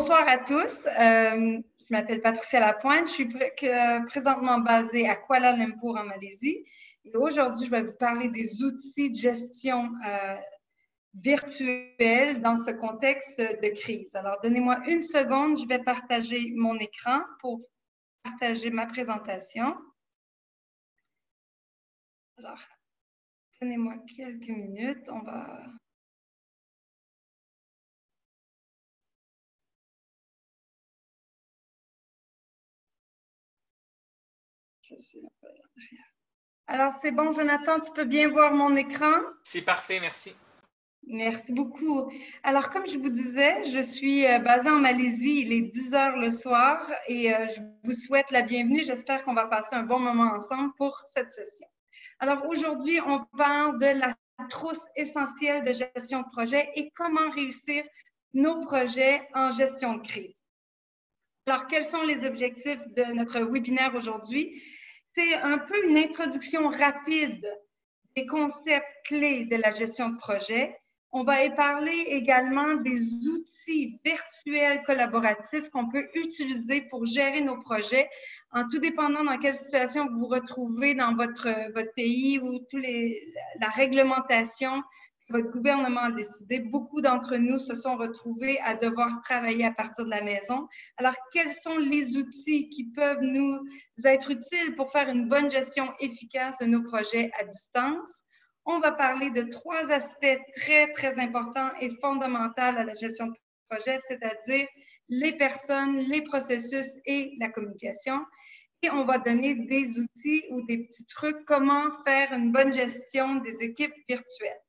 Bonsoir à tous. Je m'appelle Patricia Lapointe. Je suis présentement basée à Kuala Lumpur en Malaisie. Et aujourd'hui, je vais vous parler des outils de gestion virtuelle dans ce contexte de crise. Alors, donnez-moi une seconde. Je vais partager mon écran pour partager ma présentation. Alors, donnez-moi quelques minutes. On va... Alors, c'est bon, Jonathan, tu peux bien voir mon écran? C'est parfait, merci. Merci beaucoup. Alors, comme je vous disais, je suis basée en Malaisie. Il est 10 heures le soir et je vous souhaite la bienvenue. J'espère qu'on va passer un bon moment ensemble pour cette session. Alors, aujourd'hui, on parle de la trousse essentielle de gestion de projet et comment réussir nos projets en gestion de crise. Alors, quels sont les objectifs de notre webinaire aujourd'hui? C'est un peu une introduction rapide des concepts clés de la gestion de projet. On va y parler également des outils virtuels collaboratifs qu'on peut utiliser pour gérer nos projets, en tout dépendant dans quelle situation vous vous retrouvez dans votre pays ou la réglementation que votre gouvernement a décidé. Beaucoup d'entre nous se sont retrouvés à devoir travailler à partir de la maison. Alors, quels sont les outils qui peuvent nous être utiles pour faire une bonne gestion efficace de nos projets à distance? On va parler de 3 aspects très, très importants et fondamentaux à la gestion de projet, c'est-à-dire les personnes, les processus et la communication. Et on va donner des outils ou des petits trucs, comment faire une bonne gestion des équipes virtuelles.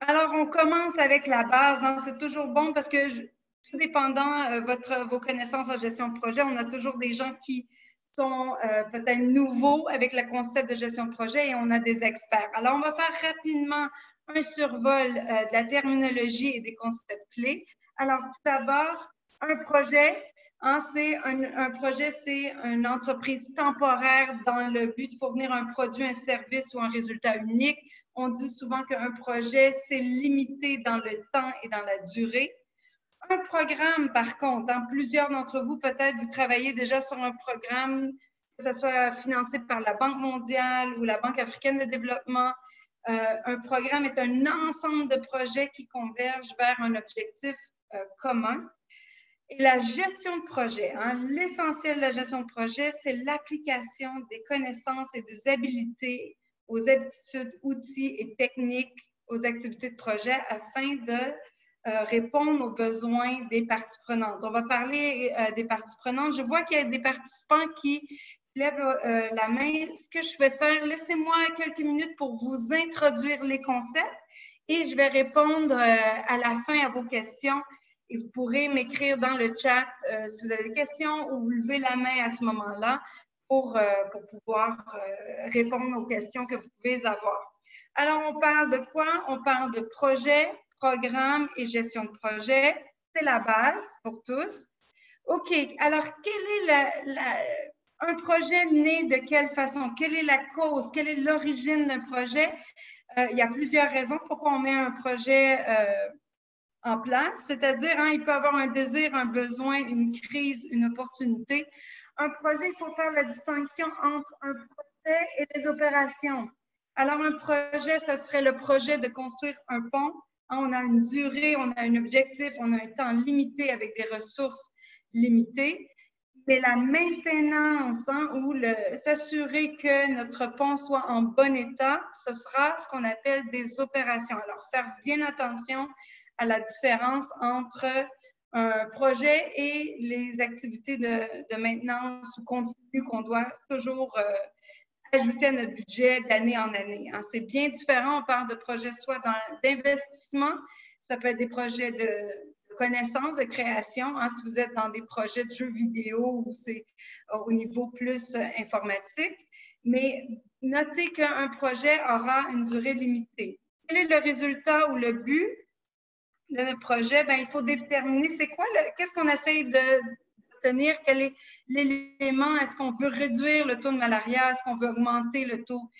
Alors, on commence avec la base. Hein. C'est toujours bon parce que, tout dépendant vos connaissances en gestion de projet, on a toujours des gens qui sont peut-être nouveaux avec le concept de gestion de projet et on a des experts. Alors, on va faire rapidement un survol de la terminologie et des concepts clés. Alors, tout d'abord, un projet, hein, un projet, c'est une entreprise temporaire dans le but de fournir un produit, un service ou un résultat unique. On dit souvent qu'un projet, c'est limité dans le temps et dans la durée. Un programme, par contre, hein, plusieurs d'entre vous, peut-être, vous travaillez déjà sur un programme, que ce soit financé par la Banque mondiale ou la Banque africaine de développement. Un programme est un ensemble de projets qui convergent vers un objectif commun. Et la gestion de projet, hein, l'essentiel de la gestion de projet, c'est l'application des connaissances et des habilités aux aptitudes, outils et techniques aux activités de projet afin de répondre aux besoins des parties prenantes. On va parler des parties prenantes. Je vois qu'il y a des participants qui lèvent la main. Ce que je vais faire, laissez-moi quelques minutes pour vous introduire les concepts et je vais répondre à la fin à vos questions. Et vous pourrez m'écrire dans le chat si vous avez des questions ou vous levez la main à ce moment-là pour pouvoir répondre aux questions que vous pouvez avoir. Alors, on parle de quoi? On parle de projet, programme et gestion de projet. C'est la base pour tous. OK. Alors, quel est un projet né de quelle façon? Quelle est la cause? Quelle est l'origine d'un projet? Il y a plusieurs raisons pourquoi on met un projet en place. C'est-à-dire, hein, il peut avoir un désir, un besoin, une crise, une opportunité. Un projet, il faut faire la distinction entre un projet et les opérations. Alors, un projet, ça serait le projet de construire un pont. On a une durée, on a un objectif, on a un temps limité avec des ressources limitées. Mais la maintenance, hein, ou s'assurer que notre pont soit en bon état, ce sera ce qu'on appelle des opérations. Alors, faire bien attention à la différence entre un projet et les activités de maintenance ou continu qu'on doit toujours ajouter à notre budget d'année en année. Hein. C'est bien différent. On parle de projets soit d'investissement, ça peut être des projets de connaissance, de création. Hein, si vous êtes dans des projets de jeux vidéo ou c'est au niveau plus informatique. Mais notez qu'un projet aura une durée limitée. Quel est le résultat ou le but de notre projet? Bien, il faut déterminer c'est quoi, qu'est-ce qu'on essaye d'obtenir, quel est l'élément, est-ce qu'on veut réduire le taux de malaria, est-ce qu'on veut augmenter le taux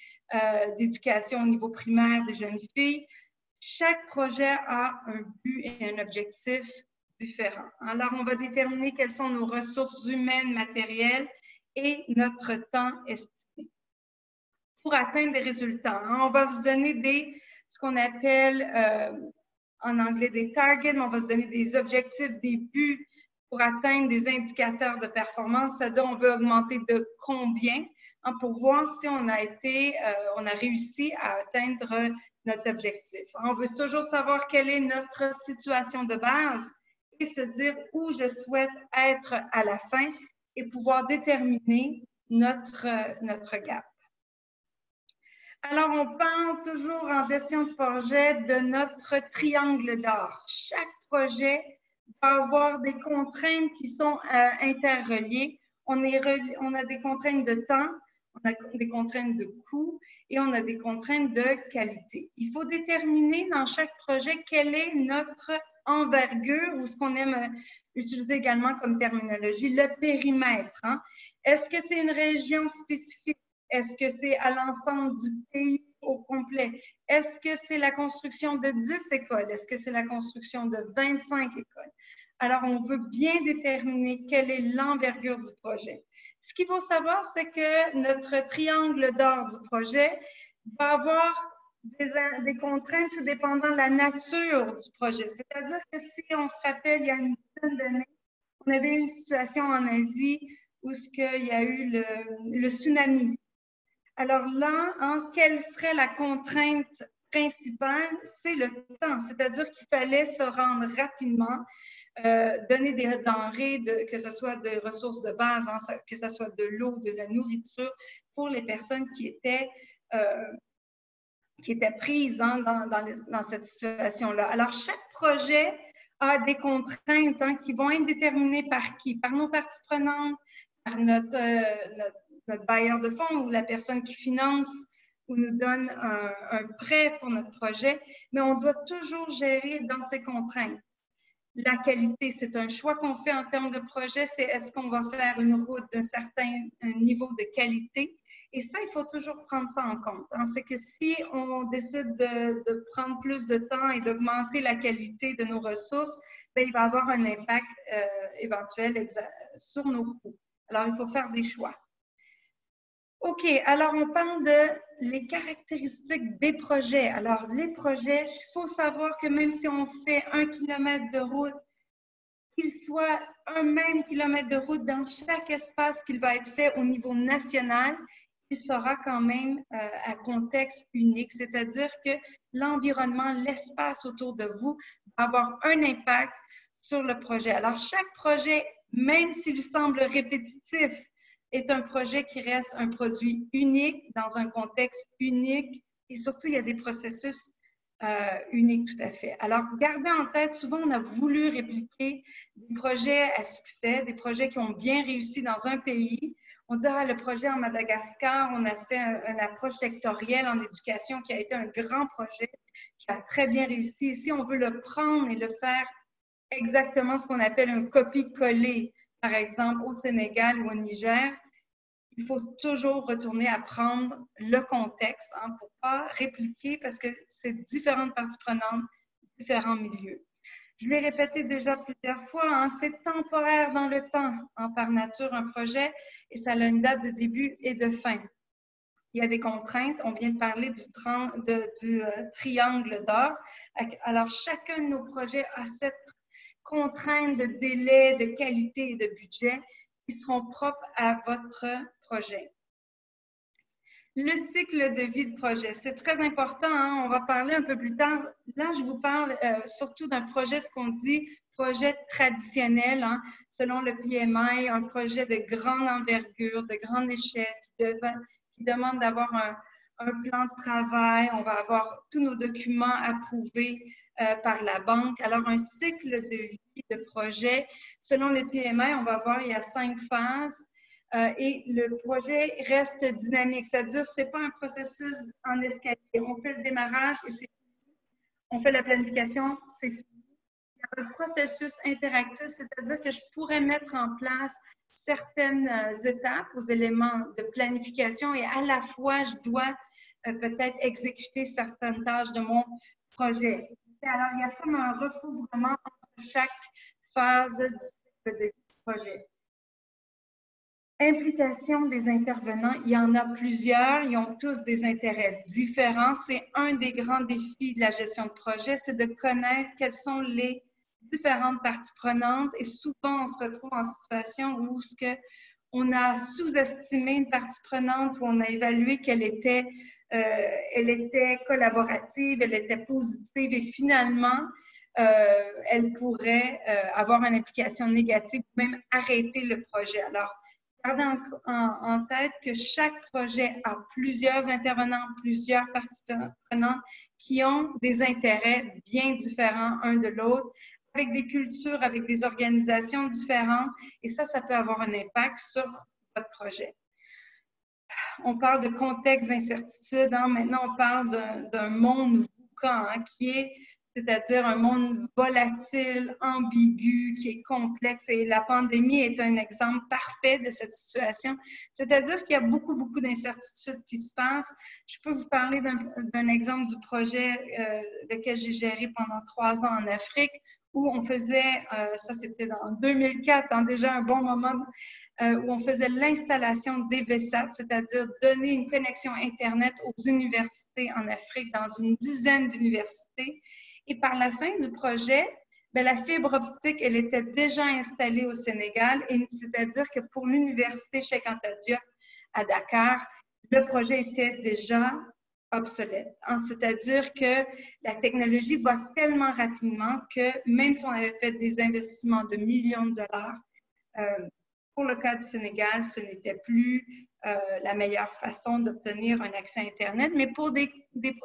d'éducation au niveau primaire des jeunes filles. Chaque projet a un but et un objectif différents. Alors, on va déterminer quelles sont nos ressources humaines, matérielles et notre temps estimé pour atteindre des résultats. On va vous donner ce qu'on appelle en anglais des targets, mais on va se donner des objectifs, des buts pour atteindre des indicateurs de performance, c'est-à-dire on veut augmenter de combien pour voir si on a réussi à atteindre notre objectif. On veut toujours savoir quelle est notre situation de base et se dire où je souhaite être à la fin et pouvoir déterminer notre gap. Alors, on pense toujours en gestion de projet de notre triangle d'or. Chaque projet va avoir des contraintes qui sont interreliées. On a des contraintes de temps, on a des contraintes de coût et on a des contraintes de qualité. Il faut déterminer dans chaque projet quelle est notre envergure ou ce qu'on aime utiliser également comme terminologie, le périmètre. Est-ce que c'est une région spécifique? Est-ce que c'est à l'ensemble du pays au complet? Est-ce que c'est la construction de 10 écoles? Est-ce que c'est la construction de 25 écoles? Alors, on veut bien déterminer quelle est l'envergure du projet. Ce qu'il faut savoir, c'est que notre triangle d'or du projet va avoir des contraintes tout dépendant de la nature du projet. C'est-à-dire que si on se rappelle, il y a une dizaine d'années, on avait une situation en Asie où il y a eu le tsunami. Alors là, quelle serait la contrainte principale? C'est le temps, c'est-à-dire qu'il fallait se rendre rapidement, donner des denrées, que ce soit des ressources de base, que ce soit de l'eau, de la nourriture, pour les personnes qui étaient prises dans cette situation-là. Alors, chaque projet a des contraintes qui vont être déterminées par qui? Par nos parties prenantes, par notre bailleur de fonds ou la personne qui finance ou nous donne un prêt pour notre projet, mais on doit toujours gérer dans ces contraintes. La qualité, c'est un choix qu'on fait en termes de projet, c'est est-ce qu'on va faire une route d'un certain niveau de qualité? Et ça, il faut toujours prendre ça en compte. C'est que si on décide de prendre plus de temps et d'augmenter la qualité de nos ressources, bien, il va avoir un impact éventuel sur nos coûts. Alors, il faut faire des choix. OK, alors on parle de les caractéristiques des projets. Alors, les projets, il faut savoir que même si on fait 1 kilomètre de route, qu'il soit un même kilomètre de route dans chaque espace qu'il va être fait au niveau national, il sera quand même à contexte unique, c'est-à-dire que l'environnement, l'espace autour de vous va avoir un impact sur le projet. Alors, chaque projet, même s'il semble répétitif, est un projet qui reste un produit unique dans un contexte unique et surtout, il y a des processus uniques tout à fait. Alors, gardez en tête, souvent, on a voulu répliquer des projets à succès, des projets qui ont bien réussi dans un pays. On dit, le projet en Madagascar, on a fait une approche sectorielle en éducation qui a été un grand projet, qui a très bien réussi. Ici, on veut le prendre et le faire exactement ce qu'on appelle un copier-coller. Par exemple, au Sénégal ou au Niger, il faut toujours retourner à prendre le contexte pour ne pas répliquer parce que c'est différentes parties prenantes, différents milieux. Je l'ai répété déjà plusieurs fois, c'est temporaire dans le temps, par nature, un projet, et ça a une date de début et de fin. Il y a des contraintes, on vient de parler du triangle d'or. Alors, chacun de nos projets a cette contrainte de délai, de qualité et de budget qui seront propres à votre projet. Le cycle de vie de projet, c'est très important, on va parler un peu plus tard. Là, je vous parle surtout d'un projet, ce qu'on dit projet traditionnel, selon le PMI, un projet de grande envergure, de grande échelle, qui demande d'avoir un plan de travail, on va avoir tous nos documents approuvés par la banque. Alors, un cycle de vie de projet, selon le PMI, on va voir, il y a 5 phases. Et le projet reste dynamique, c'est-à-dire que ce n'est pas un processus en escalier. On fait le démarrage et c'est fini. On fait la planification, c'est fini. Il y a un processus interactif, c'est-à-dire que je pourrais mettre en place certaines étapes aux éléments de planification et à la fois, je dois peut-être exécuter certaines tâches de mon projet. Alors, il y a comme un recouvrement entre chaque phases du cycle de vie du projet. Implication des intervenants, il y en a plusieurs, ils ont tous des intérêts différents. C'est un des grands défis de la gestion de projet, c'est de connaître quelles sont les différentes parties prenantes et souvent on se retrouve en situation où on a sous-estimé une partie prenante, où on a évalué qu'elle était collaborative, elle était positive et finalement, elle pourrait avoir une implication négative ou même arrêter le projet. Alors, gardez en tête que chaque projet a plusieurs intervenants, plusieurs parties prenantes qui ont des intérêts bien différents un de l'autre, avec des cultures, avec des organisations différentes, et ça peut avoir un impact sur votre projet. On parle de contexte d'incertitude, hein? Maintenant on parle d'un monde VUCA, hein, c'est-à-dire un monde volatile, ambigu, qui est complexe. Et la pandémie est un exemple parfait de cette situation. C'est-à-dire qu'il y a beaucoup, beaucoup d'incertitudes qui se passent. Je peux vous parler d'un exemple du projet lequel j'ai géré pendant 3 ans en Afrique, où on faisait, ça c'était en 2004, hein, déjà un bon moment, où on faisait l'installation des VSAT, c'est-à-dire donner une connexion Internet aux universités en Afrique, dans une dizaine d'universités. Et par la fin du projet, bien, la fibre optique, elle était déjà installée au Sénégal, c'est-à-dire que pour l'université Cheikh Anta Diop à Dakar, le projet était déjà obsolète. Hein? C'est-à-dire que la technologie va tellement rapidement que même si on avait fait des investissements de millions de dollars, pour le cas du Sénégal, ce n'était plus la meilleure façon d'obtenir un accès à Internet, mais pour des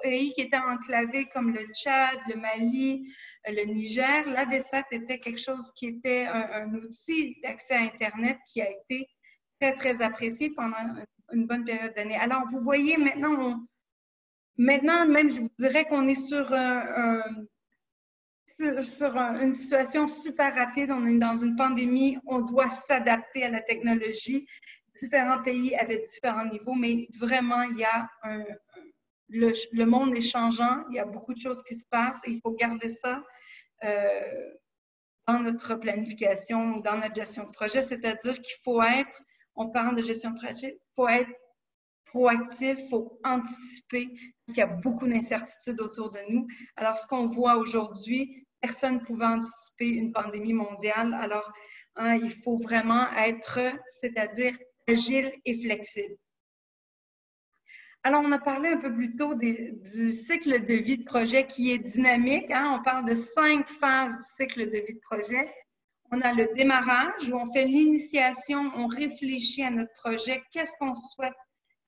pays qui étaient enclavés comme le Tchad, le Mali, le Niger, la VSAT était quelque chose qui était un outil d'accès à Internet qui a été très, très apprécié pendant une bonne période d'années. Alors, vous voyez, maintenant, même, je vous dirais qu'on est sur une situation super rapide, on est dans une pandémie, on doit s'adapter à la technologie. Différents pays avaient différents niveaux, mais vraiment, il y a le monde est changeant, il y a beaucoup de choses qui se passent et il faut garder ça dans notre planification, dans notre gestion de projet, c'est-à-dire qu'il faut on parle de gestion de projet, il faut être proactif, il faut anticiper, parce qu'il y a beaucoup d'incertitudes autour de nous. Alors, ce qu'on voit aujourd'hui, personne ne pouvait anticiper une pandémie mondiale. Alors, hein, il faut vraiment être, c'est-à-dire agile et flexible. Alors, on a parlé un peu plus tôt du cycle de vie de projet qui est dynamique. Hein? On parle de 5 phases du cycle de vie de projet. On a le démarrage où on fait l'initiation, on réfléchit à notre projet, qu'est-ce qu'on souhaite,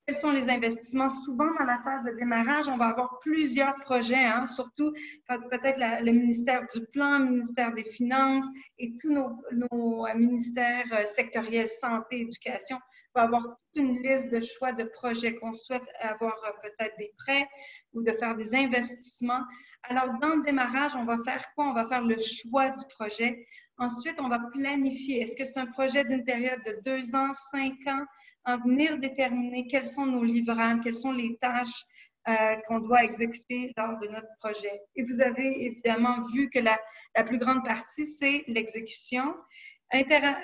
quels sont les investissements. Souvent, dans la phase de démarrage, on va avoir plusieurs projets, hein, surtout peut-être le ministère du Plan, le ministère des Finances et tous nos ministères sectoriels, santé, éducation. On va avoir toute une liste de choix de projets qu'on souhaite avoir peut-être des prêts ou de faire des investissements. Alors, dans le démarrage, on va faire quoi? On va faire le choix du projet. Ensuite, on va planifier. Est-ce que c'est un projet d'une période de 2 ans, 5 ans? En venir déterminer quels sont nos livrables, quelles sont les tâches qu'on doit exécuter lors de notre projet. Et vous avez évidemment vu que la plus grande partie, c'est l'exécution.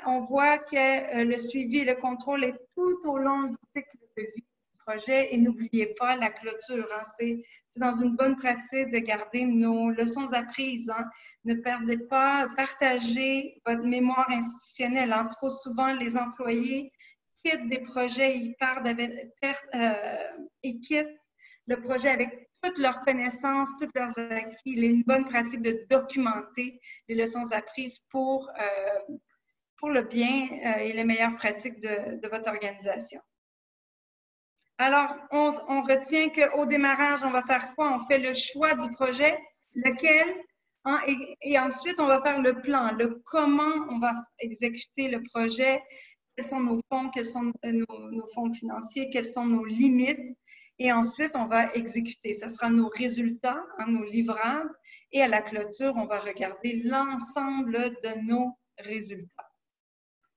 On voit que le suivi et le contrôle est tout au long du cycle de vie du projet. Et n'oubliez pas la clôture. Hein, c'est dans une bonne pratique de garder nos leçons apprises. Hein. Ne perdez pas, partagez votre mémoire institutionnelle. Hein. Trop souvent, les employés quittent des projets, ils partent et quittent le projet avec toutes leurs connaissances, tous leurs acquis. Il est une bonne pratique de documenter les leçons apprises pour le bien et les meilleures pratiques de votre organisation. Alors, on retient qu'au démarrage, on va faire quoi? On fait le choix du projet, lequel, hein, et ensuite, on va faire le plan, le comment on va exécuter le projet, quels sont nos fonds, quels sont nos fonds financiers, quelles sont nos limites. Et ensuite, on va exécuter. Ce sera nos résultats, hein, nos livrables. Et à la clôture, on va regarder l'ensemble de nos résultats.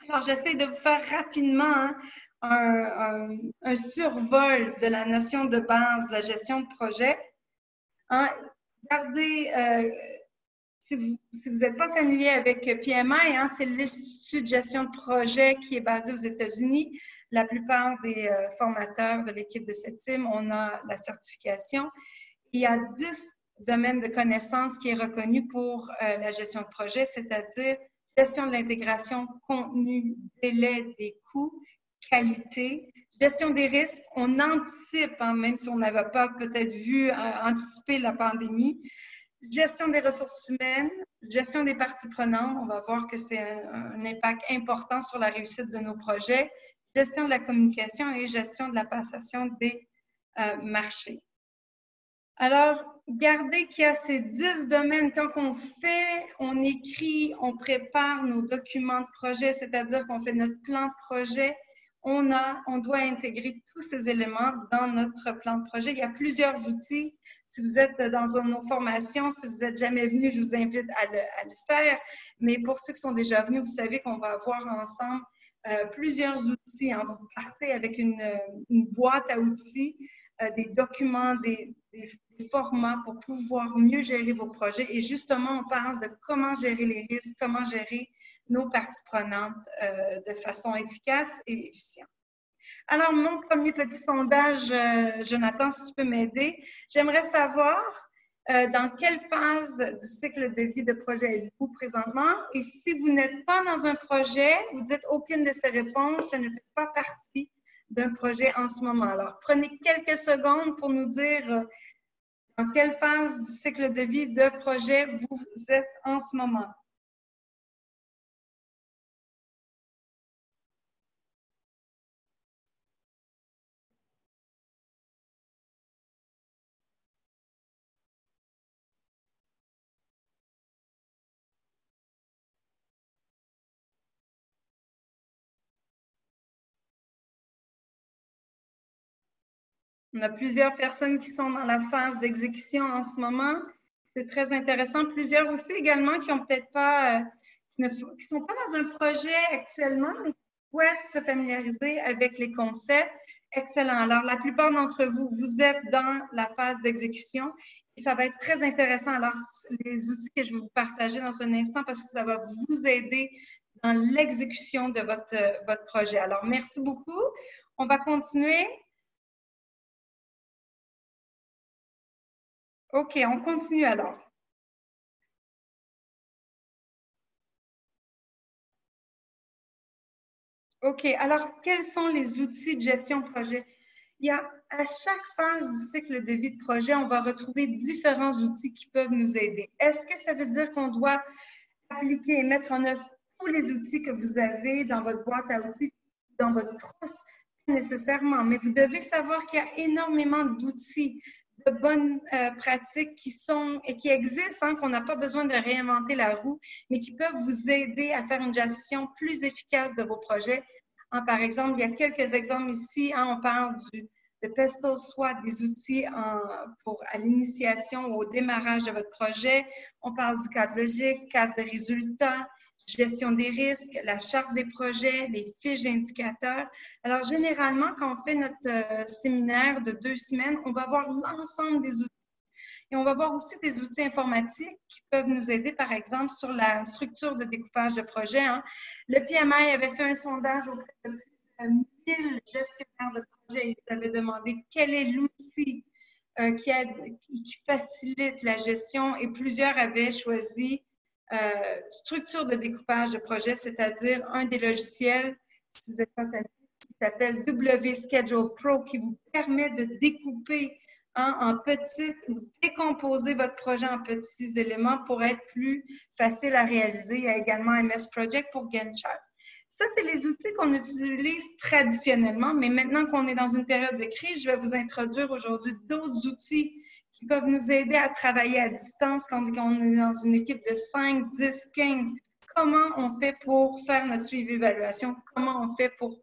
Alors, j'essaie de vous faire rapidement un survol de la notion de base de la gestion de projet. Hein, regardez Si vous n'êtes pas familier avec PMI, hein, c'est l'Institut de gestion de projet qui est basé aux États-Unis. La plupart des formateurs de l'équipe de CETIM, on a la certification. Il y a 10 domaines de connaissances qui est reconnu pour la gestion de projet, c'est-à-dire gestion de l'intégration, contenu, délai, des coûts, qualité, gestion des risques. On anticipe, hein, même si on n'avait pas peut-être vu anticiper la pandémie. Gestion des ressources humaines, gestion des parties prenantes. On va voir que c'est un impact important sur la réussite de nos projets. Gestion de la communication et gestion de la passation des marchés. Alors, gardez qu'il y a ces 10 domaines. Quand on écrit, on prépare nos documents de projet, c'est-à-dire qu'on fait notre plan de projet, on doit intégrer tous ces éléments dans notre plan de projet. Il y a plusieurs outils. Si vous êtes dans nos formations, si vous n'êtes jamais venu, je vous invite à le faire. Mais pour ceux qui sont déjà venus, vous savez qu'on va avoir ensemble plusieurs outils. Hein. Vous partez avec une boîte à outils, des documents, des formats pour pouvoir mieux gérer vos projets. Et justement, on parle de comment gérer les risques, comment gérer nos parties prenantes de façon efficace et efficiente. Alors, mon premier petit sondage, Jonathan, si tu peux m'aider, j'aimerais savoir dans quelle phase du cycle de vie de projet êtes-vous présentement? Et si vous n'êtes pas dans un projet, vous dites aucune de ces réponses, je ne fais pas partie d'un projet en ce moment. Alors, prenez quelques secondes pour nous dire dans quelle phase du cycle de vie de projet vous êtes en ce moment. On a plusieurs personnes qui sont dans la phase d'exécution en ce moment. C'est très intéressant. Plusieurs aussi également qui ont peut-être pas, qui sont pas dans un projet actuellement, mais qui souhaitent se familiariser avec les concepts. Excellent. Alors, la plupart d'entre vous, vous êtes dans la phase d'exécution et ça va être très intéressant. Alors, les outils que je vais vous partager dans un instant parce que ça va vous aider dans l'exécution de votre projet. Alors, merci beaucoup. On va continuer. OK, on continue alors. OK, alors quels sont les outils de gestion de projet? Il y a à chaque phase du cycle de vie de projet, on va retrouver différents outils qui peuvent nous aider. Est-ce que ça veut dire qu'on doit appliquer et mettre en œuvre tous les outils que vous avez dans votre boîte à outils, dans votre trousse? Pas nécessairement, mais vous devez savoir qu'il y a énormément d'outils, de bonnes pratiques qui sont et qui existent, hein, qu'on n'a pas besoin de réinventer la roue, mais qui peuvent vous aider à faire une gestion plus efficace de vos projets. Hein, par exemple, il y a quelques exemples ici. Hein, on parle de Pesto, soit des outils à l'initiation ou au démarrage de votre projet. On parle du cadre logique, cadre de résultats, gestion des risques, la charte des projets, les fiches d'indicateurs. Alors, généralement, quand on fait notre séminaire de 2 semaines, on va voir l'ensemble des outils. Et on va voir aussi des outils informatiques qui peuvent nous aider, par exemple, sur la structure de découpage de projet. Hein. Le PMI avait fait un sondage auprès de plus de 1000 gestionnaires de projets. Ils avaient demandé quel est l'outil qui facilite la gestion et plusieurs avaient choisi structure de découpage de projet, c'est-à-dire un des logiciels, si vous n'êtes pas familier, qui s'appelle WSchedule Pro, qui vous permet de découper en petites, ou décomposer votre projet en petits éléments pour être plus facile à réaliser. Il y a également MS Project pour Gantt chart. Ça, c'est les outils qu'on utilise traditionnellement, mais maintenant qu'on est dans une période de crise, je vais vous introduire aujourd'hui d'autres outils qui peuvent nous aider à travailler à distance quand on est dans une équipe de 5, 10, 15. Comment on fait pour faire notre suivi-évaluation? Comment on fait pour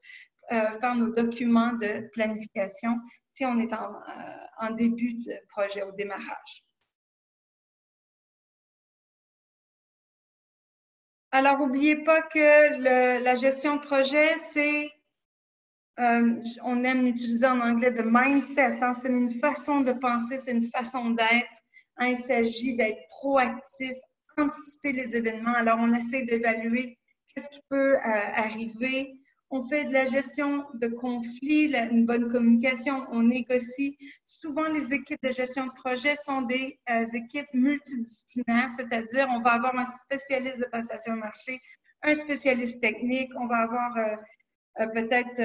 faire nos documents de planification si on est en début de projet, au démarrage? Alors, n'oubliez pas que la gestion de projet, c'est on aime l'utiliser en anglais de mindset. Hein? C'est une façon de penser, c'est une façon d'être. Hein? Il s'agit d'être proactif, anticiper les événements. Alors, on essaie d'évaluer qu'est-ce qui peut arriver. On fait de la gestion de conflits, une bonne communication, on négocie. Souvent, les équipes de gestion de projet sont des équipes multidisciplinaires, c'est-à-dire on va avoir un spécialiste de passation de marché, un spécialiste technique, on va avoir peut-être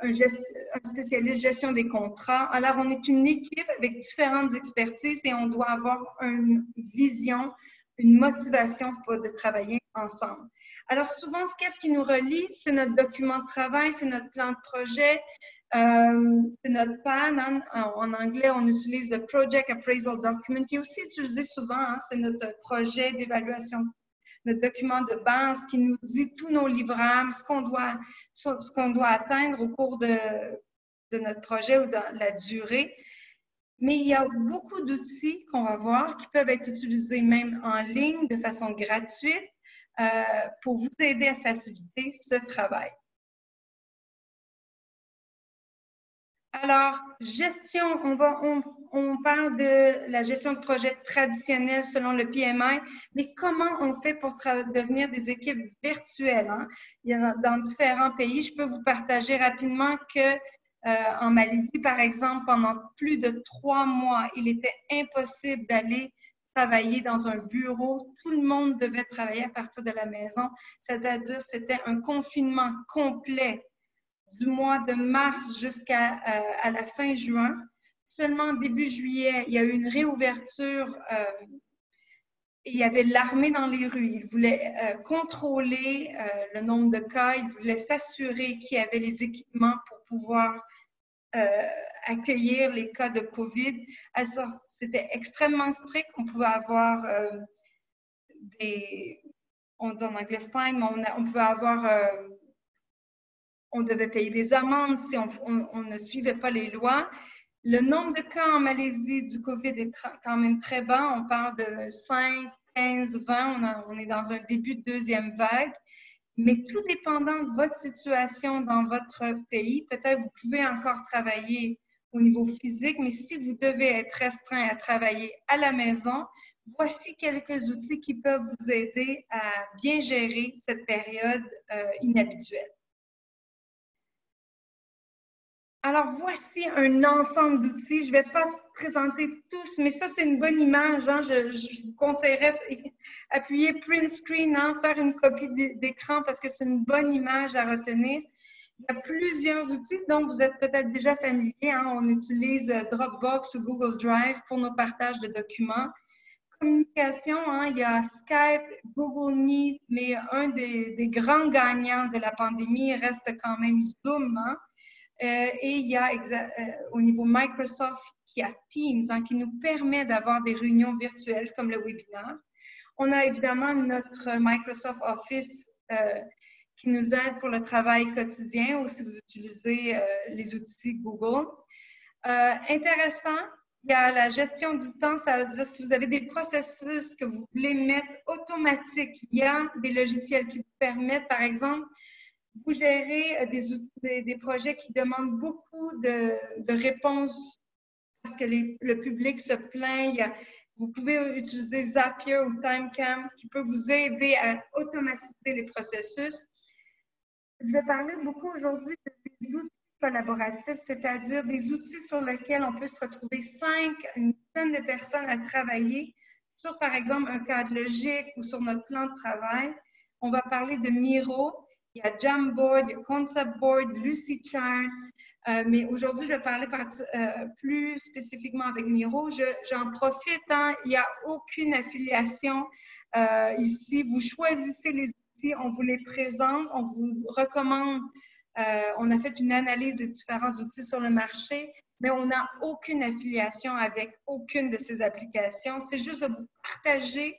un spécialiste gestion des contrats. Alors, on est une équipe avec différentes expertises et on doit avoir une vision, une motivation pour de travailler ensemble. Alors, souvent, qu'est-ce qui nous relie? C'est notre document de travail, c'est notre plan de projet, c'est notre PAN. Hein? En anglais, on utilise le Project Appraisal Document, qui est aussi utilisé souvent. Hein? C'est notre projet d'évaluation, notre document de base qui nous dit tous nos livrables, ce qu'on doit atteindre au cours de notre projet ou de la durée. Mais il y a beaucoup d'outils qu'on va voir qui peuvent être utilisés même en ligne de façon gratuite pour vous aider à faciliter ce travail. Alors, gestion, on parle de la gestion de projet traditionnelle selon le PMI, mais comment on fait pour devenir des équipes virtuelles? Hein? Il y en a dans différents pays. Je peux vous partager rapidement que en Malaisie, par exemple, pendant plus de 3 mois, il était impossible d'aller travailler dans un bureau. Tout le monde devait travailler à partir de la maison, c'est-à-dire c'était un confinement complet du mois de mars jusqu'à à la fin juin. Seulement début juillet, il y a eu une réouverture. Il y avait l'armée dans les rues. Ils voulaient contrôler le nombre de cas. Ils voulaient s'assurer qu'il y avait les équipements pour pouvoir accueillir les cas de COVID. Alors, c'était extrêmement strict. On pouvait avoir on dit en anglais fine, mais on pouvait avoir on devait payer des amendes si on ne suivait pas les lois. Le nombre de cas en Malaisie du COVID est quand même très bas. On parle de 5, 15, 20. On est dans un début de deuxième vague. Mais tout dépendant de votre situation dans votre pays, peut-être vous pouvez encore travailler au niveau physique, mais si vous devez être restreint à travailler à la maison, voici quelques outils qui peuvent vous aider à bien gérer cette période inhabituelle. Alors, voici un ensemble d'outils. Je ne vais pas présenter tous, mais ça, c'est une bonne image. Hein? Je vous conseillerais appuyer print screen, hein? Faire une copie d'écran parce que c'est une bonne image à retenir. Il y a plusieurs outils dont vous êtes peut-être déjà familier. Hein? On utilise Dropbox ou Google Drive pour nos partages de documents. Communication, hein? Il y a Skype, Google Meet, mais un des grands gagnants de la pandémie reste quand même Zoom. Hein? Et il y a au niveau Microsoft qui a Teams, hein, qui nous permet d'avoir des réunions virtuelles comme le webinaire. On a évidemment notre Microsoft Office qui nous aide pour le travail quotidien ou si vous utilisez les outils Google. Intéressant, il y a la gestion du temps, ça veut dire si vous avez des processus que vous voulez mettre automatiques, il y a des logiciels qui vous permettent, par exemple, vous gérez des projets qui demandent beaucoup de réponses parce que le public se plaint. Vous pouvez utiliser Zapier ou TimeCamp qui peut vous aider à automatiser les processus. Je vais parler beaucoup aujourd'hui des outils collaboratifs, c'est-à-dire des outils sur lesquels on peut se retrouver une dizaine de personnes à travailler sur, par exemple, un cadre logique ou sur notre plan de travail. On va parler de Miro. Il y a Jamboard, il y a Concept Board, Lucidchart, mais aujourd'hui, je vais parler plus spécifiquement avec Miro. J'en profite, hein, il n'y a aucune affiliation ici. Vous choisissez les outils, on vous les présente, on vous recommande. On a fait une analyse des différents outils sur le marché, mais on n'a aucune affiliation avec aucune de ces applications. C'est juste de vous partager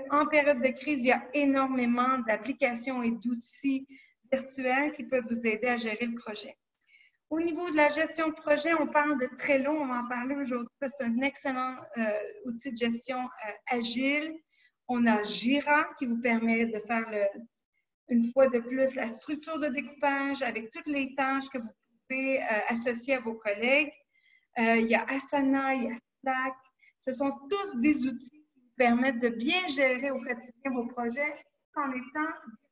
qu'en période de crise, il y a énormément d'applications et d'outils virtuels qui peuvent vous aider à gérer le projet. Au niveau de la gestion de projet, on parle de Trello, on va en parler aujourd'hui parce que c'est un excellent outil de gestion agile. On a Jira qui vous permet de faire, une fois de plus, la structure de découpage avec toutes les tâches que vous pouvez associer à vos collègues. Il y a Asana, il y a Slack. Ce sont tous des outils permettre de bien gérer au quotidien vos projets en étant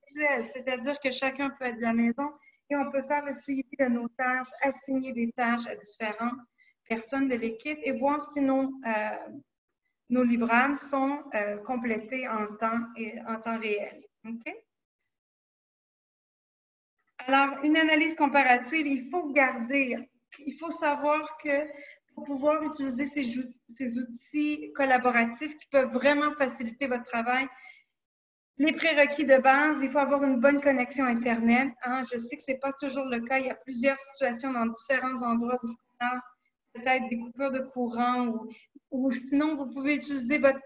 virtuel, c'est-à-dire que chacun peut être de la maison et on peut faire le suivi de nos tâches, assigner des tâches à différentes personnes de l'équipe et voir si nos livrables sont complétés en temps réel. Okay? Alors, une analyse comparative, il faut savoir que pour pouvoir utiliser ces outils collaboratifs qui peuvent vraiment faciliter votre travail, les prérequis de base, il faut avoir une bonne connexion Internet. Hein. Je sais que ce n'est pas toujours le cas. Il y a plusieurs situations dans différents endroits où on a peut-être des coupures de courant ou sinon, vous pouvez utiliser votre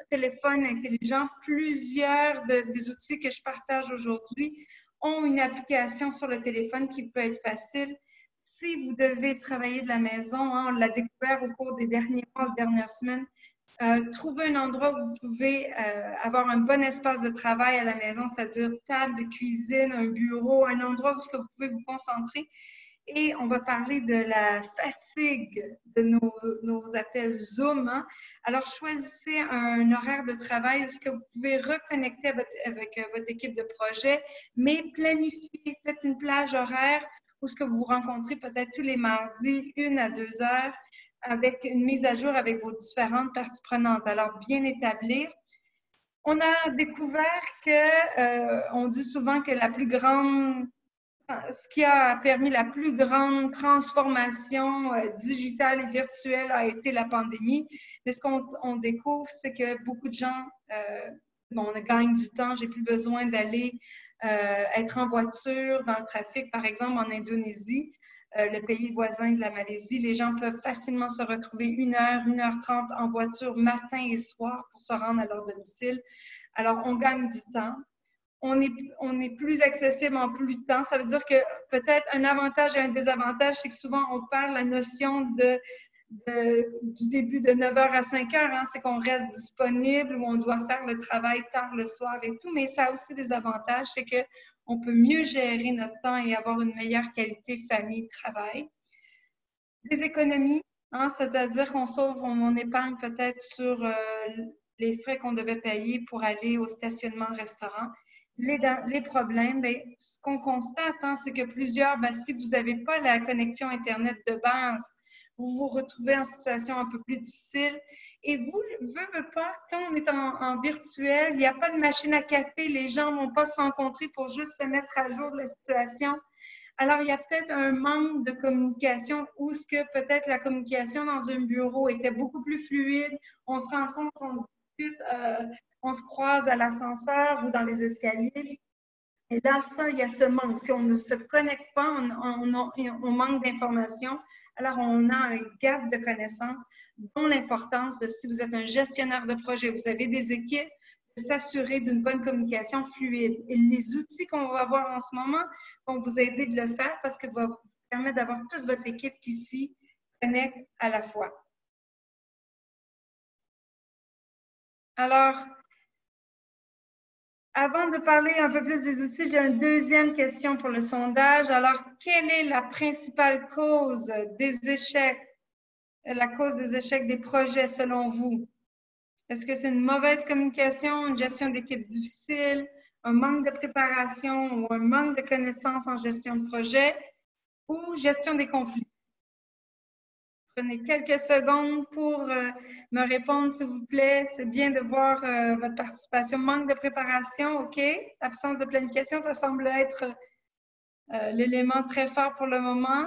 téléphone intelligent. Plusieurs des outils que je partage aujourd'hui ont une application sur le téléphone qui peut être facile. Si vous devez travailler de la maison, hein, on l'a découvert au cours des derniers mois, des dernières semaines, trouver un endroit où vous pouvez avoir un bon espace de travail à la maison, c'est-à-dire table de cuisine, un bureau, un endroit où vous pouvez vous concentrer. Et on va parler de la fatigue de nos appels Zoom. Hein. Alors, choisissez un horaire de travail où vous pouvez reconnecter avec votre équipe de projet, mais planifiez, faites une plage horaire où vous vous rencontrez peut-être tous les mardis, 1 à 2 heures, avec une mise à jour avec vos différentes parties prenantes. Alors, bien établir. On a découvert on dit souvent que ce qui a permis la plus grande transformation digitale et virtuelle a été la pandémie. Mais ce qu'on découvre, c'est que beaucoup de gens, on gagne du temps, j'ai plus besoin d'aller être en voiture dans le trafic, par exemple en Indonésie, le pays voisin de la Malaisie, les gens peuvent facilement se retrouver 1 heure 30 en voiture matin et soir pour se rendre à leur domicile. Alors, on gagne du temps. On est plus accessible en plus de temps. Ça veut dire que peut-être un avantage et un désavantage, c'est que souvent, on perd la notion du début de 9 h à 5 h. Hein, c'est qu'on reste disponible ou on doit faire le travail tard le soir et tout. Mais ça a aussi des avantages, c'est qu'on peut mieux gérer notre temps et avoir une meilleure qualité famille-travail. Des économies, hein, c'est-à-dire on épargne peut-être sur les frais qu'on devait payer pour aller au stationnement restaurant. Les problèmes, bien, ce qu'on constate, hein, c'est que si vous n'avez pas la connexion Internet de base, vous vous retrouvez en situation un peu plus difficile. Et vous, veux pas, quand on est en virtuel, il n'y a pas de machine à café, les gens ne vont pas se rencontrer pour juste se mettre à jour de la situation. Alors, il y a peut-être un manque de communication où ce que peut-être la communication dans un bureau était beaucoup plus fluide. On se rencontre, on se discute, on se croise à l'ascenseur ou dans les escaliers. Et là, il y a ce manque. Si on ne se connecte pas, on manque d'informations. Alors, on a un gap de connaissances, dont l'importance de, si vous êtes un gestionnaire de projet, vous avez des équipes, de s'assurer d'une bonne communication fluide. Et les outils qu'on va voir en ce moment vont vous aider de le faire parce que va vous permettre d'avoir toute votre équipe qui s'y connecte à la fois. Alors, avant de parler un peu plus des outils, j'ai une deuxième question pour le sondage. Alors, quelle est la principale cause des échecs, des projets selon vous? Est-ce que c'est une mauvaise communication, une gestion d'équipe difficile, un manque de préparation ou un manque de connaissances en gestion de projet ou gestion des conflits? Prenez quelques secondes pour me répondre, s'il vous plaît. C'est bien de voir votre participation. Manque de préparation, OK. Absence de planification, ça semble être l'élément très fort pour le moment.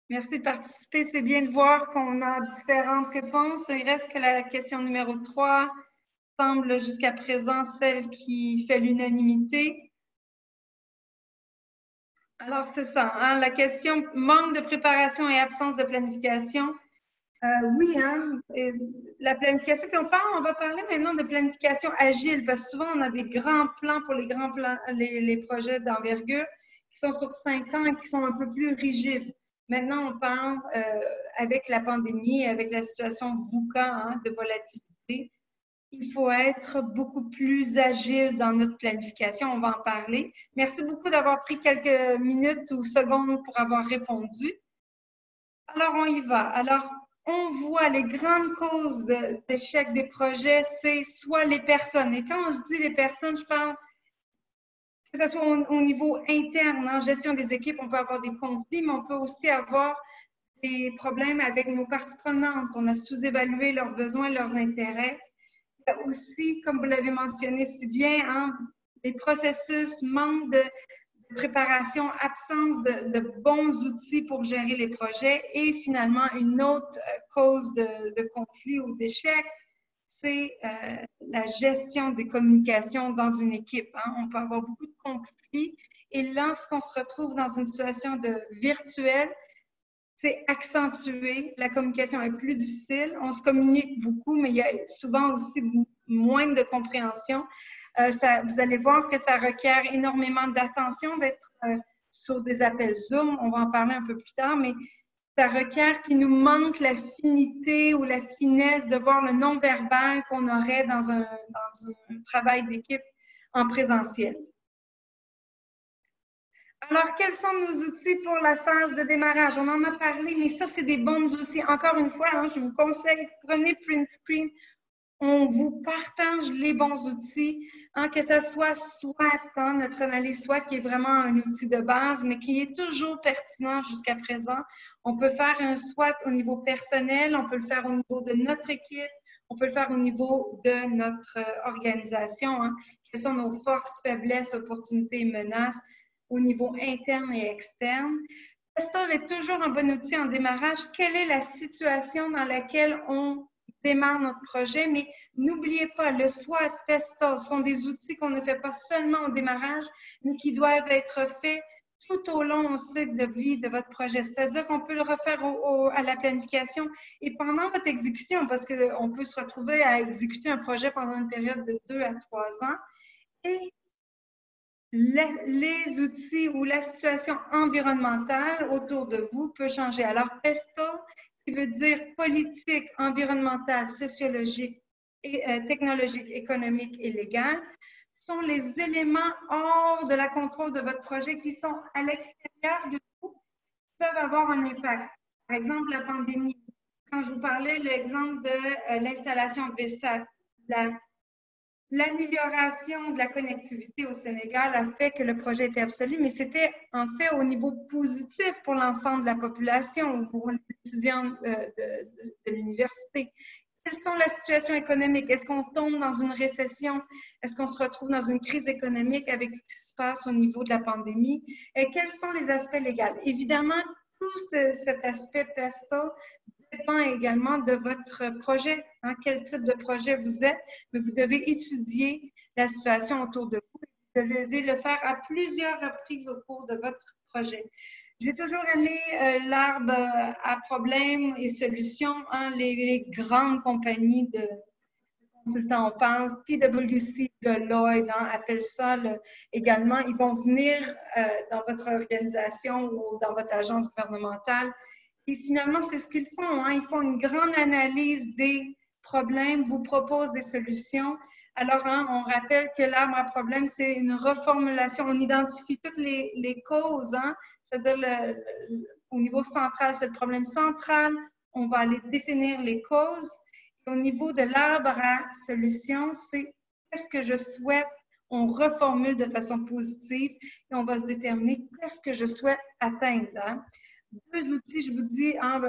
Merci de participer. C'est bien de voir qu'on a différentes réponses. Il reste que la question numéro 3 semble jusqu'à présent celle qui fait l'unanimité. Alors, c'est ça. Hein? La question manque de préparation et absence de planification. Oui, hein? La planification, puis on va parler maintenant de planification agile, parce que souvent, on a des grands plans pour les grands plans, les projets d'envergure qui sont sur 5 ans et qui sont un peu plus rigides. Maintenant, on parle avec la pandémie, avec la situation VUCA, hein, de volatilité. Il faut être beaucoup plus agile dans notre planification. On va en parler. Merci beaucoup d'avoir pris quelques minutes ou secondes pour avoir répondu. Alors, on y va. Alors, on voit les grandes causes d'échec des projets, c'est soit les personnes. Et quand je dis les personnes, je parle que ce soit au niveau interne, en gestion des équipes, on peut avoir des conflits, mais on peut aussi avoir des problèmes avec nos parties prenantes. On a sous-évalué leurs besoins, leurs intérêts. Il y a aussi, comme vous l'avez mentionné si bien, hein, les processus, manque de préparation, absence de bons outils pour gérer les projets et finalement une autre cause de conflit ou d'échec, c'est la gestion des communications dans une équipe. Hein. On peut avoir beaucoup de conflits et lorsqu'on se retrouve dans une situation de virtuelle, c'est accentué, la communication est plus difficile, on se communique beaucoup, mais il y a souvent aussi moins de compréhension. Vous allez voir que ça requiert énormément d'attention d'être sur des appels Zoom, on va en parler un peu plus tard, mais ça requiert qu'il nous manque la finité ou la finesse de voir le non-verbal qu'on aurait dans un travail d'équipe en présentiel. Alors, quels sont nos outils pour la phase de démarrage? On en a parlé, mais ça, c'est des bons outils. Encore une fois, hein, je vous conseille, prenez Print Screen. On vous partage les bons outils, hein, que ce soit SWOT, hein, notre analyse SWOT qui est vraiment un outil de base, mais qui est toujours pertinent jusqu'à présent. On peut faire un SWOT au niveau personnel, on peut le faire au niveau de notre équipe, on peut le faire au niveau de notre organisation. Hein. Quelles sont nos forces, faiblesses, opportunités et menaces au niveau interne et externe. PESTEL est toujours un bon outil en démarrage. Quelle est la situation dans laquelle on démarre notre projet? Mais n'oubliez pas, le SWOT, PESTEL sont des outils qu'on ne fait pas seulement au démarrage, mais qui doivent être faits tout au long aussi de vie de votre projet. C'est-à-dire qu'on peut le refaire à la planification et pendant votre exécution, parce qu'on peut se retrouver à exécuter un projet pendant une période de 2 à 3 ans. Et les outils ou la situation environnementale autour de vous peut changer. Alors, PESTEL, qui veut dire politique, environnementale, sociologique, et, technologique, économique et légale, sont les éléments hors de la contrôle de votre projet qui sont à l'extérieur de vous, qui peuvent avoir un impact. Par exemple, la pandémie. Quand je vous parlais, l'exemple de l'installation VSAT, l'amélioration de la connectivité au Sénégal a fait que le projet était absolu, mais c'était en fait au niveau positif pour l'ensemble de la population ou pour les étudiants de l'université. Quelles sont la situation économique? Est-ce qu'on tombe dans une récession? Est-ce qu'on se retrouve dans une crise économique avec ce qui se passe au niveau de la pandémie? Et quels sont les aspects légaux? Évidemment, tout cet aspect PESTEL dépend également de votre projet, hein, quel type de projet vous êtes, mais vous devez étudier la situation autour de vous. Vous devez le faire à plusieurs reprises au cours de votre projet. J'ai toujours aimé l'arbre à problèmes et solutions. Hein, les grandes compagnies de consultants, on parle PwC, Deloitte, hein, appelle ça également. Ils vont venir dans votre organisation ou dans votre agence gouvernementale. Et finalement, c'est ce qu'ils font. Hein. Ils font une grande analyse des problèmes, vous proposent des solutions. Alors, hein, on rappelle que l'arbre à problème, c'est une reformulation. On identifie toutes les causes, hein, c'est-à-dire au niveau central, c'est le problème central. On va aller définir les causes. Et au niveau de l'arbre à solution, c'est qu'est-ce que je souhaite. On reformule de façon positive et on va se déterminer qu'est-ce que je souhaite atteindre. Hein. Deux outils, je vous dis, hein,